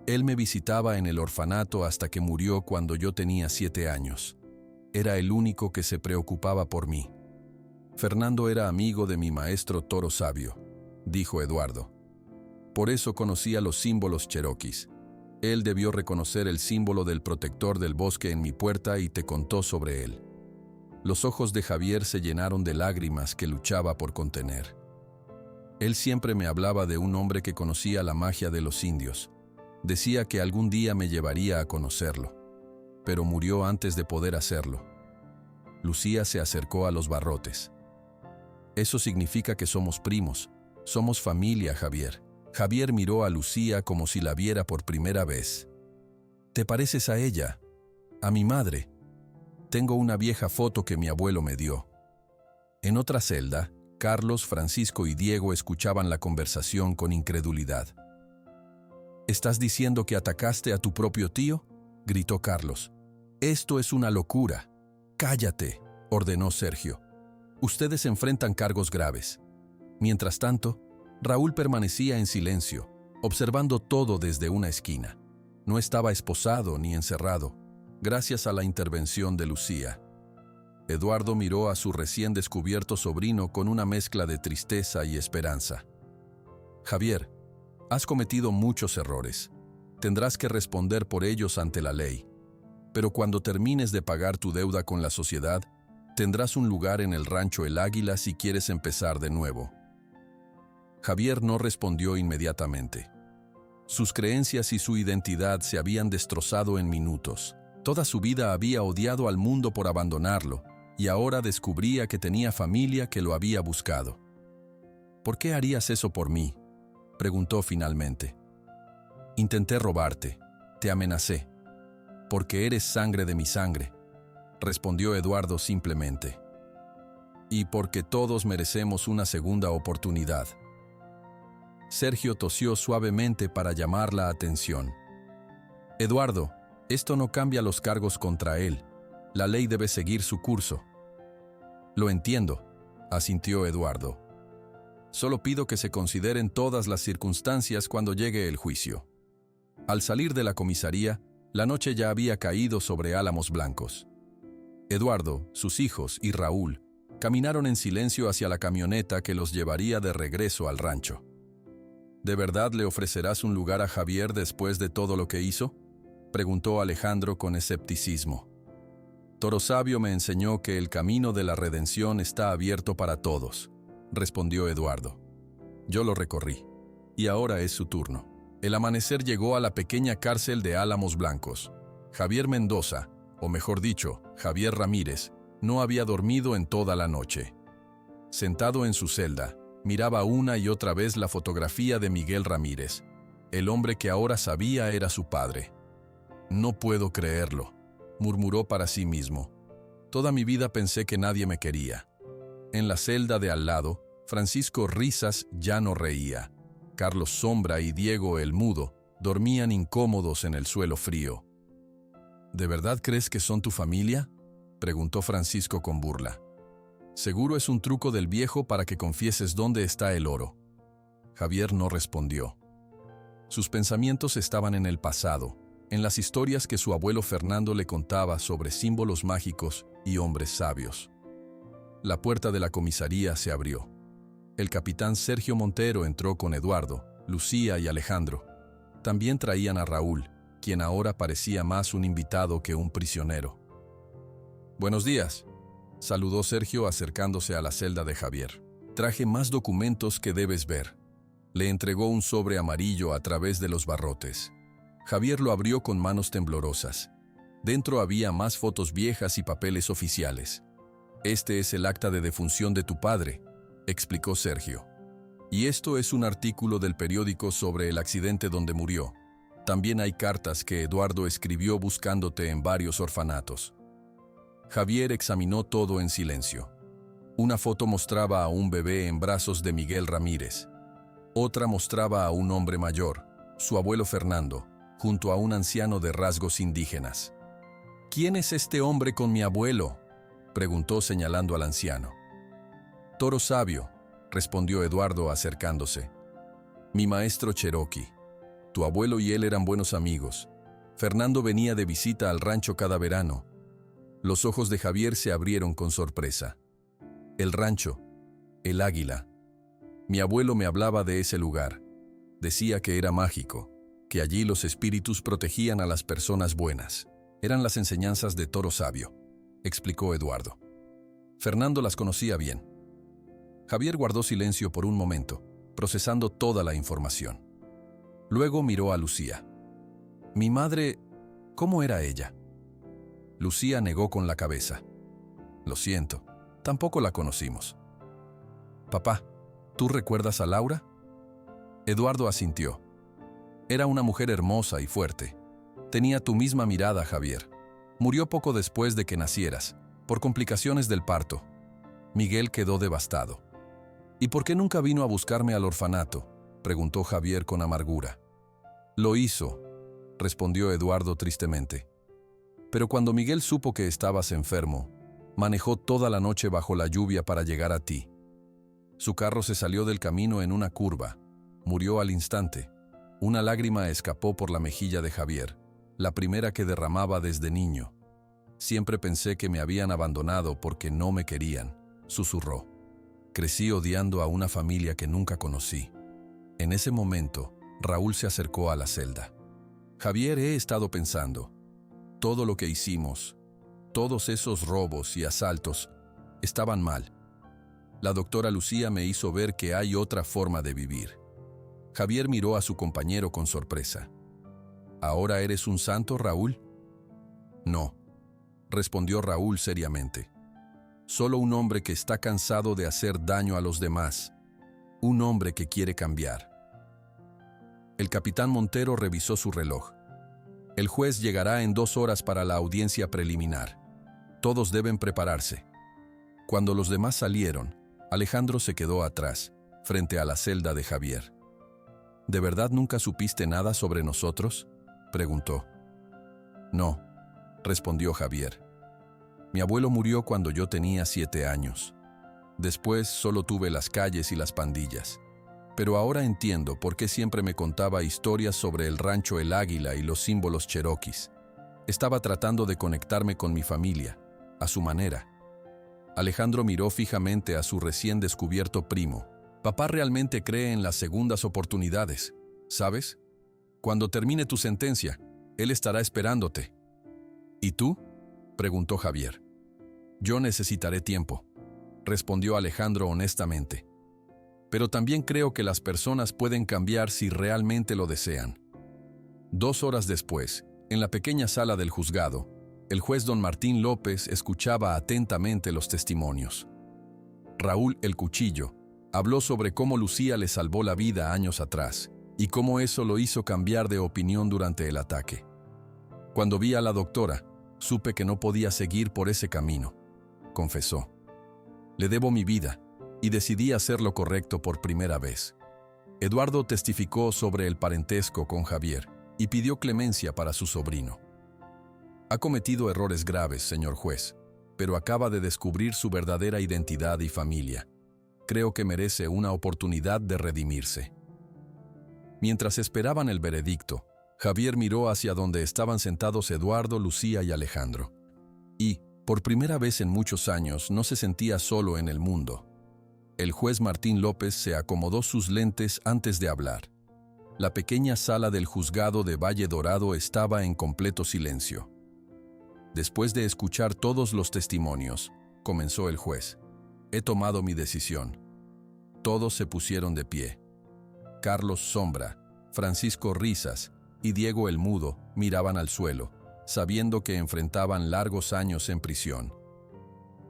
S1: Él me visitaba en el orfanato hasta que murió cuando yo tenía 7 años. Era el único que se preocupaba por mí. Fernando era amigo de mi maestro Toro Sabio, dijo Eduardo. Por eso conocía los símbolos cheroquis. Él debió reconocer el símbolo del protector del bosque en mi puerta y te contó sobre él. Los ojos de Javier se llenaron de lágrimas que luchaba por contener. Él siempre me hablaba de un hombre que conocía la magia de los indios. Decía que algún día me llevaría a conocerlo, pero murió antes de poder hacerlo. Lucía se acercó a los barrotes. Eso significa que somos primos, somos familia, Javier. Javier miró a Lucía como si la viera por primera vez. ¿Te pareces a ella? A mi madre. Tengo una vieja foto que mi abuelo me dio. En otra celda, Carlos, Francisco y Diego escuchaban la conversación con incredulidad. ¿Estás diciendo que atacaste a tu propio tío?, gritó Carlos. Esto es una locura. Cállate, ordenó Sergio. Ustedes enfrentan cargos graves. Mientras tanto, Raúl permanecía en silencio, observando todo desde una esquina. No estaba esposado ni encerrado, gracias a la intervención de Lucía. Eduardo miró a su recién descubierto sobrino con una mezcla de tristeza y esperanza. Javier, has cometido muchos errores. Tendrás que responder por ellos ante la ley. Pero cuando termines de pagar tu deuda con la sociedad, tendrás un lugar en el rancho El Águila si quieres empezar de nuevo. Javier no respondió inmediatamente. Sus creencias y su identidad se habían destrozado en minutos. Toda su vida había odiado al mundo por abandonarlo, y ahora descubría que tenía familia que lo había buscado. ¿Por qué harías eso por mí?, preguntó finalmente. Intenté robarte, te amenacé. Porque eres sangre de mi sangre, respondió Eduardo simplemente. Y porque todos merecemos una segunda oportunidad. Sergio tosió suavemente para llamar la atención. Eduardo, esto no cambia los cargos contra él. La ley debe seguir su curso. Lo entiendo, asintió Eduardo. Solo pido que se consideren todas las circunstancias cuando llegue el juicio. Al salir de la comisaría, la noche ya había caído sobre álamos blancos. Eduardo, sus hijos y Raúl caminaron en silencio hacia la camioneta que los llevaría de regreso al rancho. ¿De verdad le ofrecerás un lugar a Javier después de todo lo que hizo?, preguntó Alejandro con escepticismo. Toro Sabio me enseñó que el camino de la redención está abierto para todos, respondió Eduardo. Yo lo recorrí, y ahora es su turno. El amanecer llegó a la pequeña cárcel de Álamos Blancos. Javier Mendoza, o mejor dicho, Javier Ramírez, no había dormido en toda la noche. Sentado en su celda, miraba una y otra vez la fotografía de Miguel Ramírez, el hombre que ahora sabía era su padre. No puedo creerlo, murmuró para sí mismo. Toda mi vida pensé que nadie me quería. En la celda de al lado, Francisco Risas ya no reía. Carlos Sombra y Diego el Mudo dormían incómodos en el suelo frío. ¿De verdad crees que son tu familia?, preguntó Francisco con burla. Seguro es un truco del viejo para que confieses dónde está el oro. Javier no respondió. Sus pensamientos estaban en el pasado, en las historias que su abuelo Fernando le contaba sobre símbolos mágicos y hombres sabios. La puerta de la comisaría se abrió. El capitán Sergio Montero entró con Eduardo, Lucía y Alejandro. También traían a Raúl, quien ahora parecía más un invitado que un prisionero. «Buenos días», saludó Sergio acercándose a la celda de Javier. Traje más documentos que debes ver. Le entregó un sobre amarillo a través de los barrotes. Javier lo abrió con manos temblorosas. Dentro había más fotos viejas y papeles oficiales. Este es el acta de defunción de tu padre, explicó Sergio. Y esto es un artículo del periódico sobre el accidente donde murió. También hay cartas que Eduardo escribió buscándote en varios orfanatos. Javier examinó todo en silencio. Una foto mostraba a un bebé en brazos de Miguel Ramírez. Otra mostraba a un hombre mayor, su abuelo Fernando, junto a un anciano de rasgos indígenas. ¿Quién es este hombre con mi abuelo?, preguntó señalando al anciano. Toro Sabio, respondió Eduardo acercándose. Mi maestro Cherokee. Tu abuelo y él eran buenos amigos. Fernando venía de visita al rancho cada verano. Los ojos de Javier se abrieron con sorpresa. El rancho, el águila. Mi abuelo me hablaba de ese lugar. Decía que era mágico, que allí los espíritus protegían a las personas buenas. Eran las enseñanzas de Toro Sabio, explicó Eduardo. Fernando las conocía bien. Javier guardó silencio por un momento, procesando toda la información. Luego miró a Lucía. Mi madre, ¿cómo era ella? Lucía negó con la cabeza. Lo siento, tampoco la conocimos. Papá, ¿tú recuerdas a Laura? Eduardo asintió. Era una mujer hermosa y fuerte. Tenía tu misma mirada, Javier. Murió poco después de que nacieras, por complicaciones del parto. Miguel quedó devastado. ¿Y por qué nunca vino a buscarme al orfanato?, preguntó Javier con amargura. Lo hizo, respondió Eduardo tristemente. Pero cuando Miguel supo que estabas enfermo, manejó toda la noche bajo la lluvia para llegar a ti. Su carro se salió del camino en una curva. Murió al instante. Una lágrima escapó por la mejilla de Javier, la primera que derramaba desde niño. Siempre pensé que me habían abandonado porque no me querían, susurró. Crecí odiando a una familia que nunca conocí. En ese momento, Raúl se acercó a la celda. Javier, he estado pensando. Todo lo que hicimos, todos esos robos y asaltos, estaban mal. La doctora Lucía me hizo ver que hay otra forma de vivir. Javier miró a su compañero con sorpresa. ¿Ahora eres un santo, Raúl? No, respondió Raúl seriamente. Solo un hombre que está cansado de hacer daño a los demás. Un hombre que quiere cambiar. El capitán Montero revisó su reloj. El juez llegará en 2 horas para la audiencia preliminar. Todos deben prepararse. Cuando los demás salieron, Alejandro se quedó atrás, frente a la celda de Javier. ¿De verdad nunca supiste nada sobre nosotros?, preguntó. No, respondió Javier. Mi abuelo murió cuando yo tenía 7 años. Después solo tuve las calles y las pandillas. Pero ahora entiendo por qué siempre me contaba historias sobre el rancho El Águila y los símbolos cherokees. Estaba tratando de conectarme con mi familia, a su manera. Alejandro miró fijamente a su recién descubierto primo. Papá realmente cree en las segundas oportunidades, ¿sabes? Cuando termine tu sentencia, él estará esperándote. ¿Y tú?, preguntó Javier. Yo necesitaré tiempo, respondió Alejandro honestamente. Pero también creo que las personas pueden cambiar si realmente lo desean. 2 horas después, en la pequeña sala del juzgado, el juez don Martín López escuchaba atentamente los testimonios. Raúl el Cuchillo habló sobre cómo Lucía le salvó la vida años atrás y cómo eso lo hizo cambiar de opinión durante el ataque. Cuando vi a la doctora, supe que no podía seguir por ese camino, confesó. Le debo mi vida y decidí hacer lo correcto por primera vez. Eduardo testificó sobre el parentesco con Javier y pidió clemencia para su sobrino. Ha cometido errores graves, señor juez, pero acaba de descubrir su verdadera identidad y familia. Creo que merece una oportunidad de redimirse. Mientras esperaban el veredicto, Javier miró hacia donde estaban sentados Eduardo, Lucía y Alejandro. Y, por primera vez en muchos años, no se sentía solo en el mundo. El juez Martín López se acomodó sus lentes antes de hablar. La pequeña sala del juzgado de Valle Dorado estaba en completo silencio. Después de escuchar todos los testimonios, comenzó el juez. He tomado mi decisión. Todos se pusieron de pie. Carlos Sombra, Francisco Risas y Diego el Mudo miraban al suelo, sabiendo que enfrentaban largos años en prisión.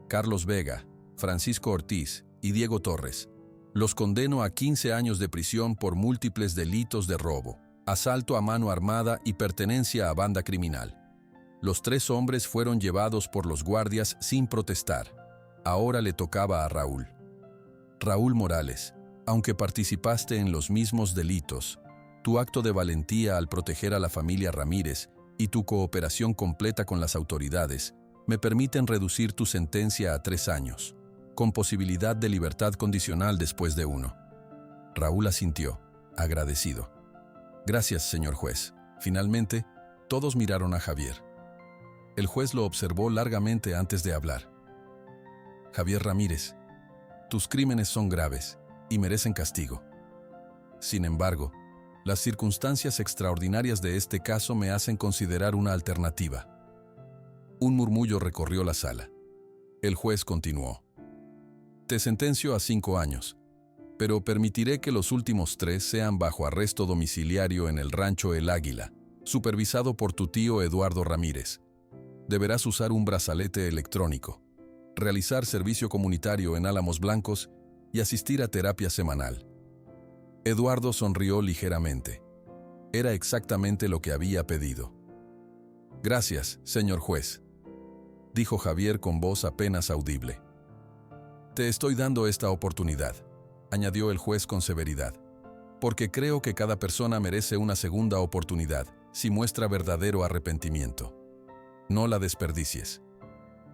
S1: Carlos Vega, Francisco Ortiz y Diego Torres. Los condeno a 15 años de prisión por múltiples delitos de robo, asalto a mano armada y pertenencia a banda criminal. Los 3 hombres fueron llevados por los guardias sin protestar. Ahora le tocaba a Raúl. Raúl Morales, aunque participaste en los mismos delitos, tu acto de valentía al proteger a la familia Ramírez y tu cooperación completa con las autoridades me permiten reducir tu sentencia a 3 años, con posibilidad de libertad condicional después de 1. Raúl asintió, agradecido. Gracias, señor juez. Finalmente, todos miraron a Javier. El juez lo observó largamente antes de hablar. Javier Ramírez, tus crímenes son graves y merecen castigo. Sin embargo, las circunstancias extraordinarias de este caso me hacen considerar una alternativa. Un murmullo recorrió la sala. El juez continuó. Te sentencio a 5 años, pero permitiré que los últimos 3 sean bajo arresto domiciliario en el rancho El Águila, supervisado por tu tío Eduardo Ramírez. Deberás usar un brazalete electrónico, realizar servicio comunitario en Álamos Blancos y asistir a terapia semanal. Eduardo sonrió ligeramente. Era exactamente lo que había pedido. Gracias, señor juez, dijo Javier con voz apenas audible. Te estoy dando esta oportunidad, añadió el juez con severidad, porque creo que cada persona merece una segunda oportunidad si muestra verdadero arrepentimiento. No la desperdicies.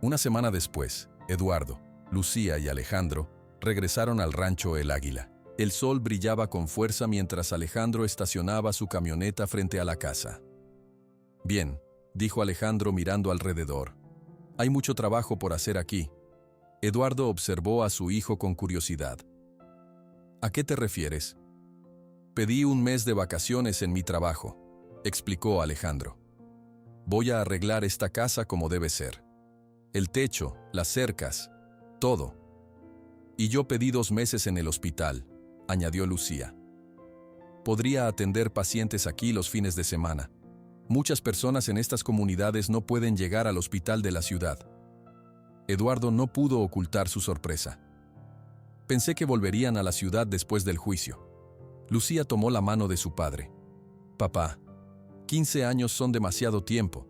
S1: Una semana después, Eduardo, Lucía y Alejandro regresaron al rancho El Águila. El sol brillaba con fuerza mientras Alejandro estacionaba su camioneta frente a la casa. Bien, dijo Alejandro mirando alrededor. Hay mucho trabajo por hacer aquí. Eduardo observó a su hijo con curiosidad. ¿A qué te refieres? Pedí un mes de vacaciones en mi trabajo, explicó Alejandro. Voy a arreglar esta casa como debe ser. El techo, las cercas, todo. Y yo pedí 2 meses en el hospital, añadió Lucía. Podría atender pacientes aquí los fines de semana. Muchas personas en estas comunidades no pueden llegar al hospital de la ciudad. Eduardo no pudo ocultar su sorpresa. Pensé que volverían a la ciudad después del juicio. Lucía tomó la mano de su padre. Papá, 15 años son demasiado tiempo.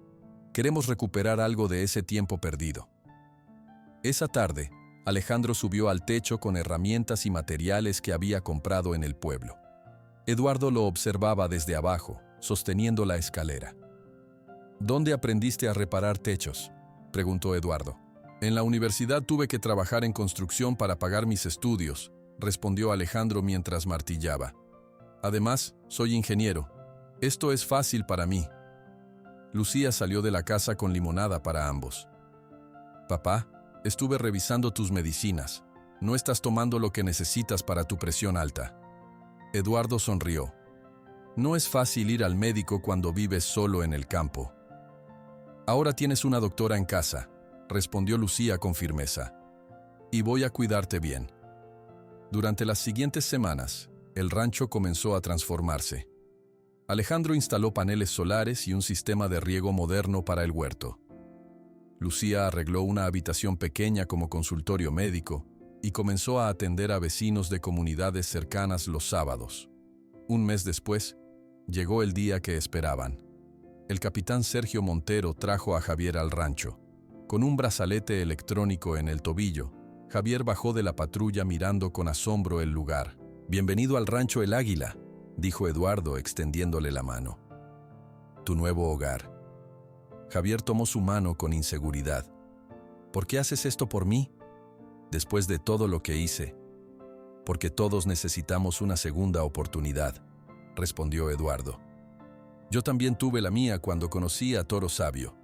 S1: Queremos recuperar algo de ese tiempo perdido. Esa tarde, Alejandro subió al techo con herramientas y materiales que había comprado en el pueblo. Eduardo lo observaba desde abajo, sosteniendo la escalera. ¿Dónde aprendiste a reparar techos?, preguntó Eduardo. En la universidad tuve que trabajar en construcción para pagar mis estudios, respondió Alejandro mientras martillaba. Además, soy ingeniero. Esto es fácil para mí. Lucía salió de la casa con limonada para ambos. Papá, estuve revisando tus medicinas. No estás tomando lo que necesitas para tu presión alta. Eduardo sonrió. No es fácil ir al médico cuando vives solo en el campo. Ahora tienes una doctora en casa, respondió Lucía con firmeza. Y voy a cuidarte bien. Durante las siguientes semanas, el rancho comenzó a transformarse. Alejandro instaló paneles solares y un sistema de riego moderno para el huerto. Lucía arregló una habitación pequeña como consultorio médico y comenzó a atender a vecinos de comunidades cercanas los sábados. Un mes después, llegó el día que esperaban. El capitán Sergio Montero trajo a Javier al rancho. Con un brazalete electrónico en el tobillo, Javier bajó de la patrulla mirando con asombro el lugar. «Bienvenido al rancho El Águila», dijo Eduardo extendiéndole la mano. «Tu nuevo hogar». Javier tomó su mano con inseguridad. «¿Por qué haces esto por mí? Después de todo lo que hice». «Porque todos necesitamos una segunda oportunidad», respondió Eduardo. «Yo también tuve la mía cuando conocí a Toro Sabio.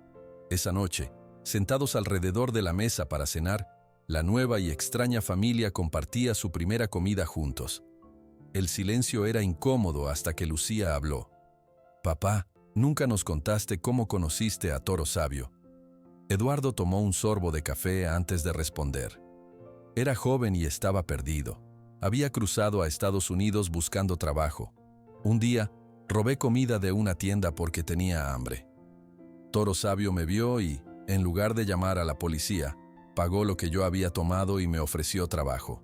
S1: Esa noche, sentados alrededor de la mesa para cenar, la nueva y extraña familia compartía su primera comida juntos. El silencio era incómodo hasta que Lucía habló. «Papá, nunca nos contaste cómo conociste a Toro Sabio». Eduardo tomó un sorbo de café antes de responder. Era joven y estaba perdido. Había cruzado a Estados Unidos buscando trabajo. Un día, robé comida de una tienda porque tenía hambre. Toro Sabio me vio y, en lugar de llamar a la policía, pagó lo que yo había tomado y me ofreció trabajo.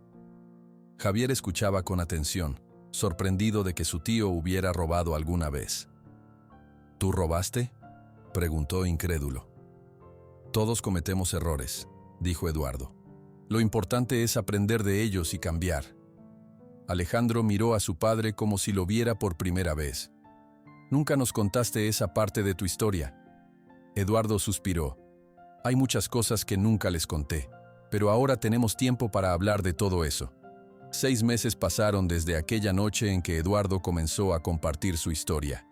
S1: Javier escuchaba con atención, sorprendido de que su tío hubiera robado alguna vez. ¿Tú robaste?, preguntó incrédulo. Todos cometemos errores, dijo Eduardo. Lo importante es aprender de ellos y cambiar. Alejandro miró a su padre como si lo viera por primera vez. Nunca nos contaste esa parte de tu historia. Eduardo suspiró. Hay muchas cosas que nunca les conté, pero ahora tenemos tiempo para hablar de todo eso. 6 meses pasaron desde aquella noche en que Eduardo comenzó a compartir su historia.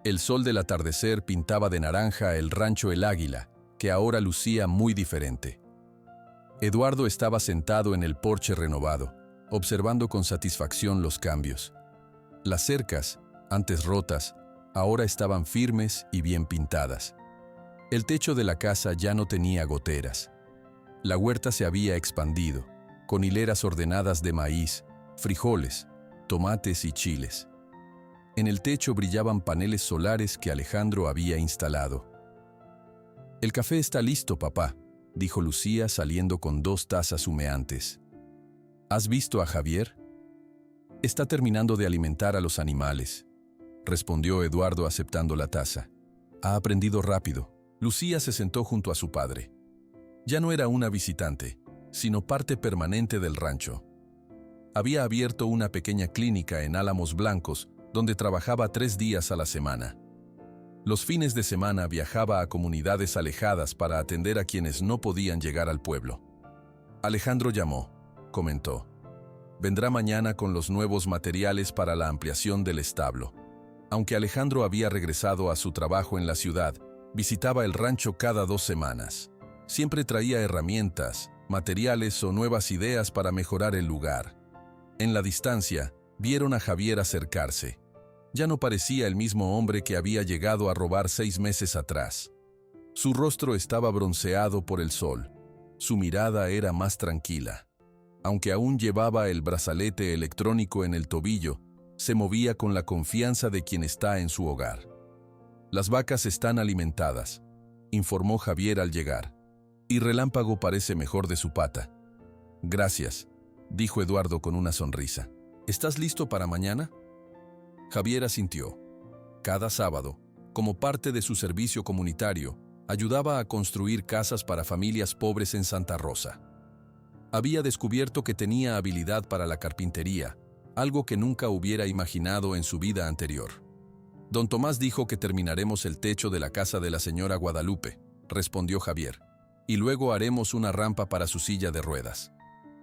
S1: El sol del atardecer pintaba de naranja el rancho El Águila, que ahora lucía muy diferente. Eduardo estaba sentado en el porche renovado, observando con satisfacción los cambios. Las cercas, antes rotas, ahora estaban firmes y bien pintadas. El techo de la casa ya no tenía goteras. La huerta se había expandido, con hileras ordenadas de maíz, frijoles, tomates y chiles. En el techo brillaban paneles solares que Alejandro había instalado. «El café está listo, papá», dijo Lucía saliendo con 2 tazas humeantes. «¿Has visto a Javier?» «Está terminando de alimentar a los animales», respondió Eduardo aceptando la taza. «Ha aprendido rápido». Lucía se sentó junto a su padre. Ya no era una visitante, sino parte permanente del rancho. Había abierto una pequeña clínica en Álamos Blancos, donde trabajaba 3 días a la semana. Los fines de semana viajaba a comunidades alejadas para atender a quienes no podían llegar al pueblo. Alejandro llamó, comentó. Vendrá mañana con los nuevos materiales para la ampliación del establo. Aunque Alejandro había regresado a su trabajo en la ciudad, visitaba el rancho cada 2 semanas. Siempre traía herramientas, materiales o nuevas ideas para mejorar el lugar. En la distancia, vieron a Javier acercarse. Ya no parecía el mismo hombre que había llegado a robar 6 meses atrás. Su rostro estaba bronceado por el sol. Su mirada era más tranquila. Aunque aún llevaba el brazalete electrónico en el tobillo, se movía con la confianza de quien está en su hogar. «Las vacas están alimentadas», informó Javier al llegar. «Y Relámpago parece mejor de su pata». «Gracias», dijo Eduardo con una sonrisa. «¿Estás listo para mañana?» Javier asintió. Cada sábado, como parte de su servicio comunitario, ayudaba a construir casas para familias pobres en Santa Rosa. Había descubierto que tenía habilidad para la carpintería, algo que nunca hubiera imaginado en su vida anterior. «Don Tomás dijo que terminaremos el techo de la casa de la señora Guadalupe», respondió Javier, «y luego haremos una rampa para su silla de ruedas».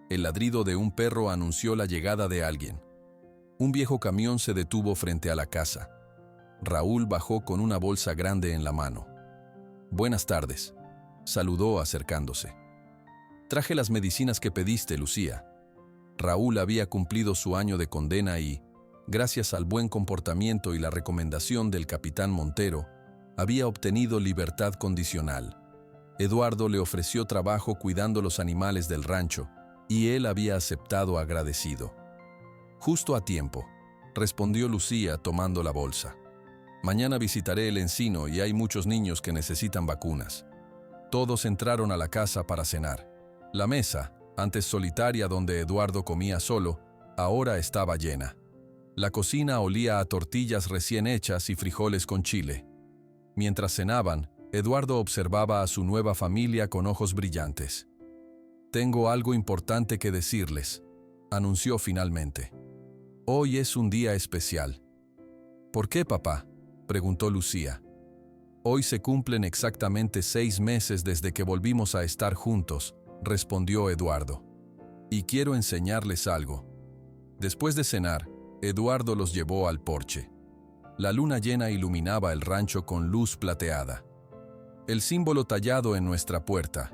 S1: El ladrido de un perro anunció la llegada de alguien. Un viejo camión se detuvo frente a la casa. Raúl bajó con una bolsa grande en la mano. «Buenas tardes», saludó acercándose. «Traje las medicinas que pediste, Lucía». Raúl había cumplido su año de condena y, gracias al buen comportamiento y la recomendación del capitán Montero, había obtenido libertad condicional. Eduardo le ofreció trabajo cuidando los animales del rancho, y él había aceptado agradecido. «Justo a tiempo», respondió Lucía tomando la bolsa. «Mañana visitaré el encino y hay muchos niños que necesitan vacunas». Todos entraron a la casa para cenar. La mesa, antes solitaria donde Eduardo comía solo, ahora estaba llena. La cocina olía a tortillas recién hechas y frijoles con chile. Mientras cenaban, Eduardo observaba a su nueva familia con ojos brillantes. «Tengo algo importante que decirles», anunció finalmente. «Hoy es un día especial». «¿Por qué, papá?», preguntó Lucía. «Hoy se cumplen exactamente 6 meses desde que volvimos a estar juntos», respondió Eduardo. «Y quiero enseñarles algo». Después de cenar, Eduardo los llevó al porche. La luna llena iluminaba el rancho con luz plateada. «El símbolo tallado en nuestra puerta»,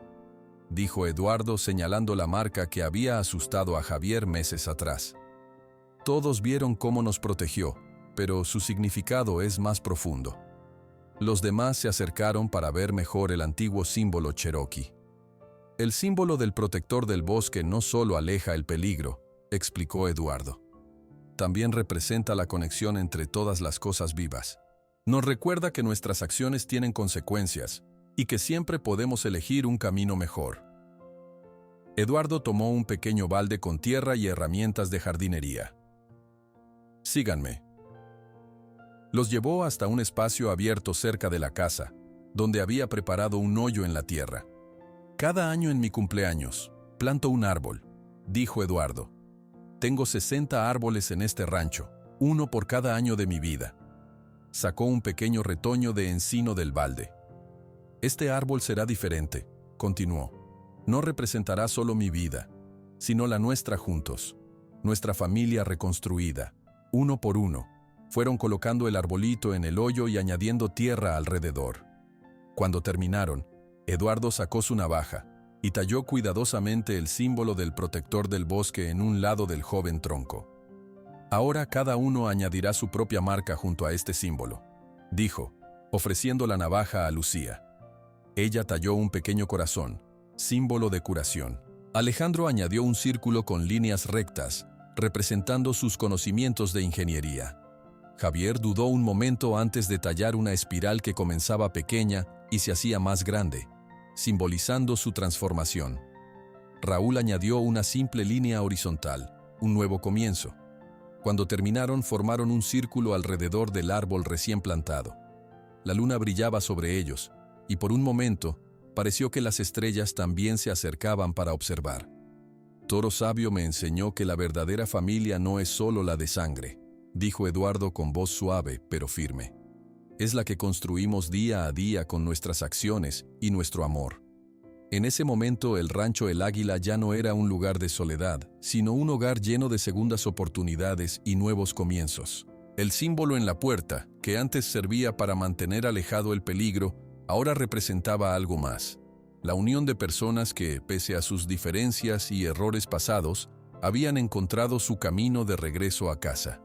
S1: dijo Eduardo señalando la marca que había asustado a Javier meses atrás. Todos vieron cómo nos protegió, pero su significado es más profundo. Los demás se acercaron para ver mejor el antiguo símbolo cherokee. El símbolo del protector del bosque no solo aleja el peligro, explicó Eduardo. También representa la conexión entre todas las cosas vivas. Nos recuerda que nuestras acciones tienen consecuencias y que siempre podemos elegir un camino mejor. Eduardo tomó un pequeño balde con tierra y herramientas de jardinería. Síganme. Los llevó hasta un espacio abierto cerca de la casa, donde había preparado un hoyo en la tierra. Cada año en mi cumpleaños, planto un árbol, dijo Eduardo. Tengo 60 árboles en este rancho, uno por cada año de mi vida. Sacó un pequeño retoño de encino del balde. Este árbol será diferente, continuó. No representará solo mi vida, sino la nuestra juntos, nuestra familia reconstruida, uno por uno. Fueron colocando el arbolito en el hoyo y añadiendo tierra alrededor. Cuando terminaron, Eduardo sacó su navaja y talló cuidadosamente el símbolo del protector del bosque en un lado del joven tronco. Ahora cada uno añadirá su propia marca junto a este símbolo, dijo, ofreciendo la navaja a Lucía. Ella talló un pequeño corazón, símbolo de curación. Alejandro añadió un círculo con líneas rectas, representando sus conocimientos de ingeniería. Javier dudó un momento antes de tallar una espiral que comenzaba pequeña y se hacía más grande, simbolizando su transformación. Raúl añadió una simple línea horizontal, un nuevo comienzo. Cuando terminaron, formaron un círculo alrededor del árbol recién plantado. La luna brillaba sobre ellos, y por un momento, pareció que las estrellas también se acercaban para observar. Toro Sabio me enseñó que la verdadera familia no es solo la de sangre, dijo Eduardo con voz suave pero firme. Es la que construimos día a día con nuestras acciones y nuestro amor. En ese momento el rancho El Águila ya no era un lugar de soledad, sino un hogar lleno de segundas oportunidades y nuevos comienzos. El símbolo en la puerta, que antes servía para mantener alejado el peligro, ahora representaba algo más. La unión de personas que, pese a sus diferencias y errores pasados, habían encontrado su camino de regreso a casa.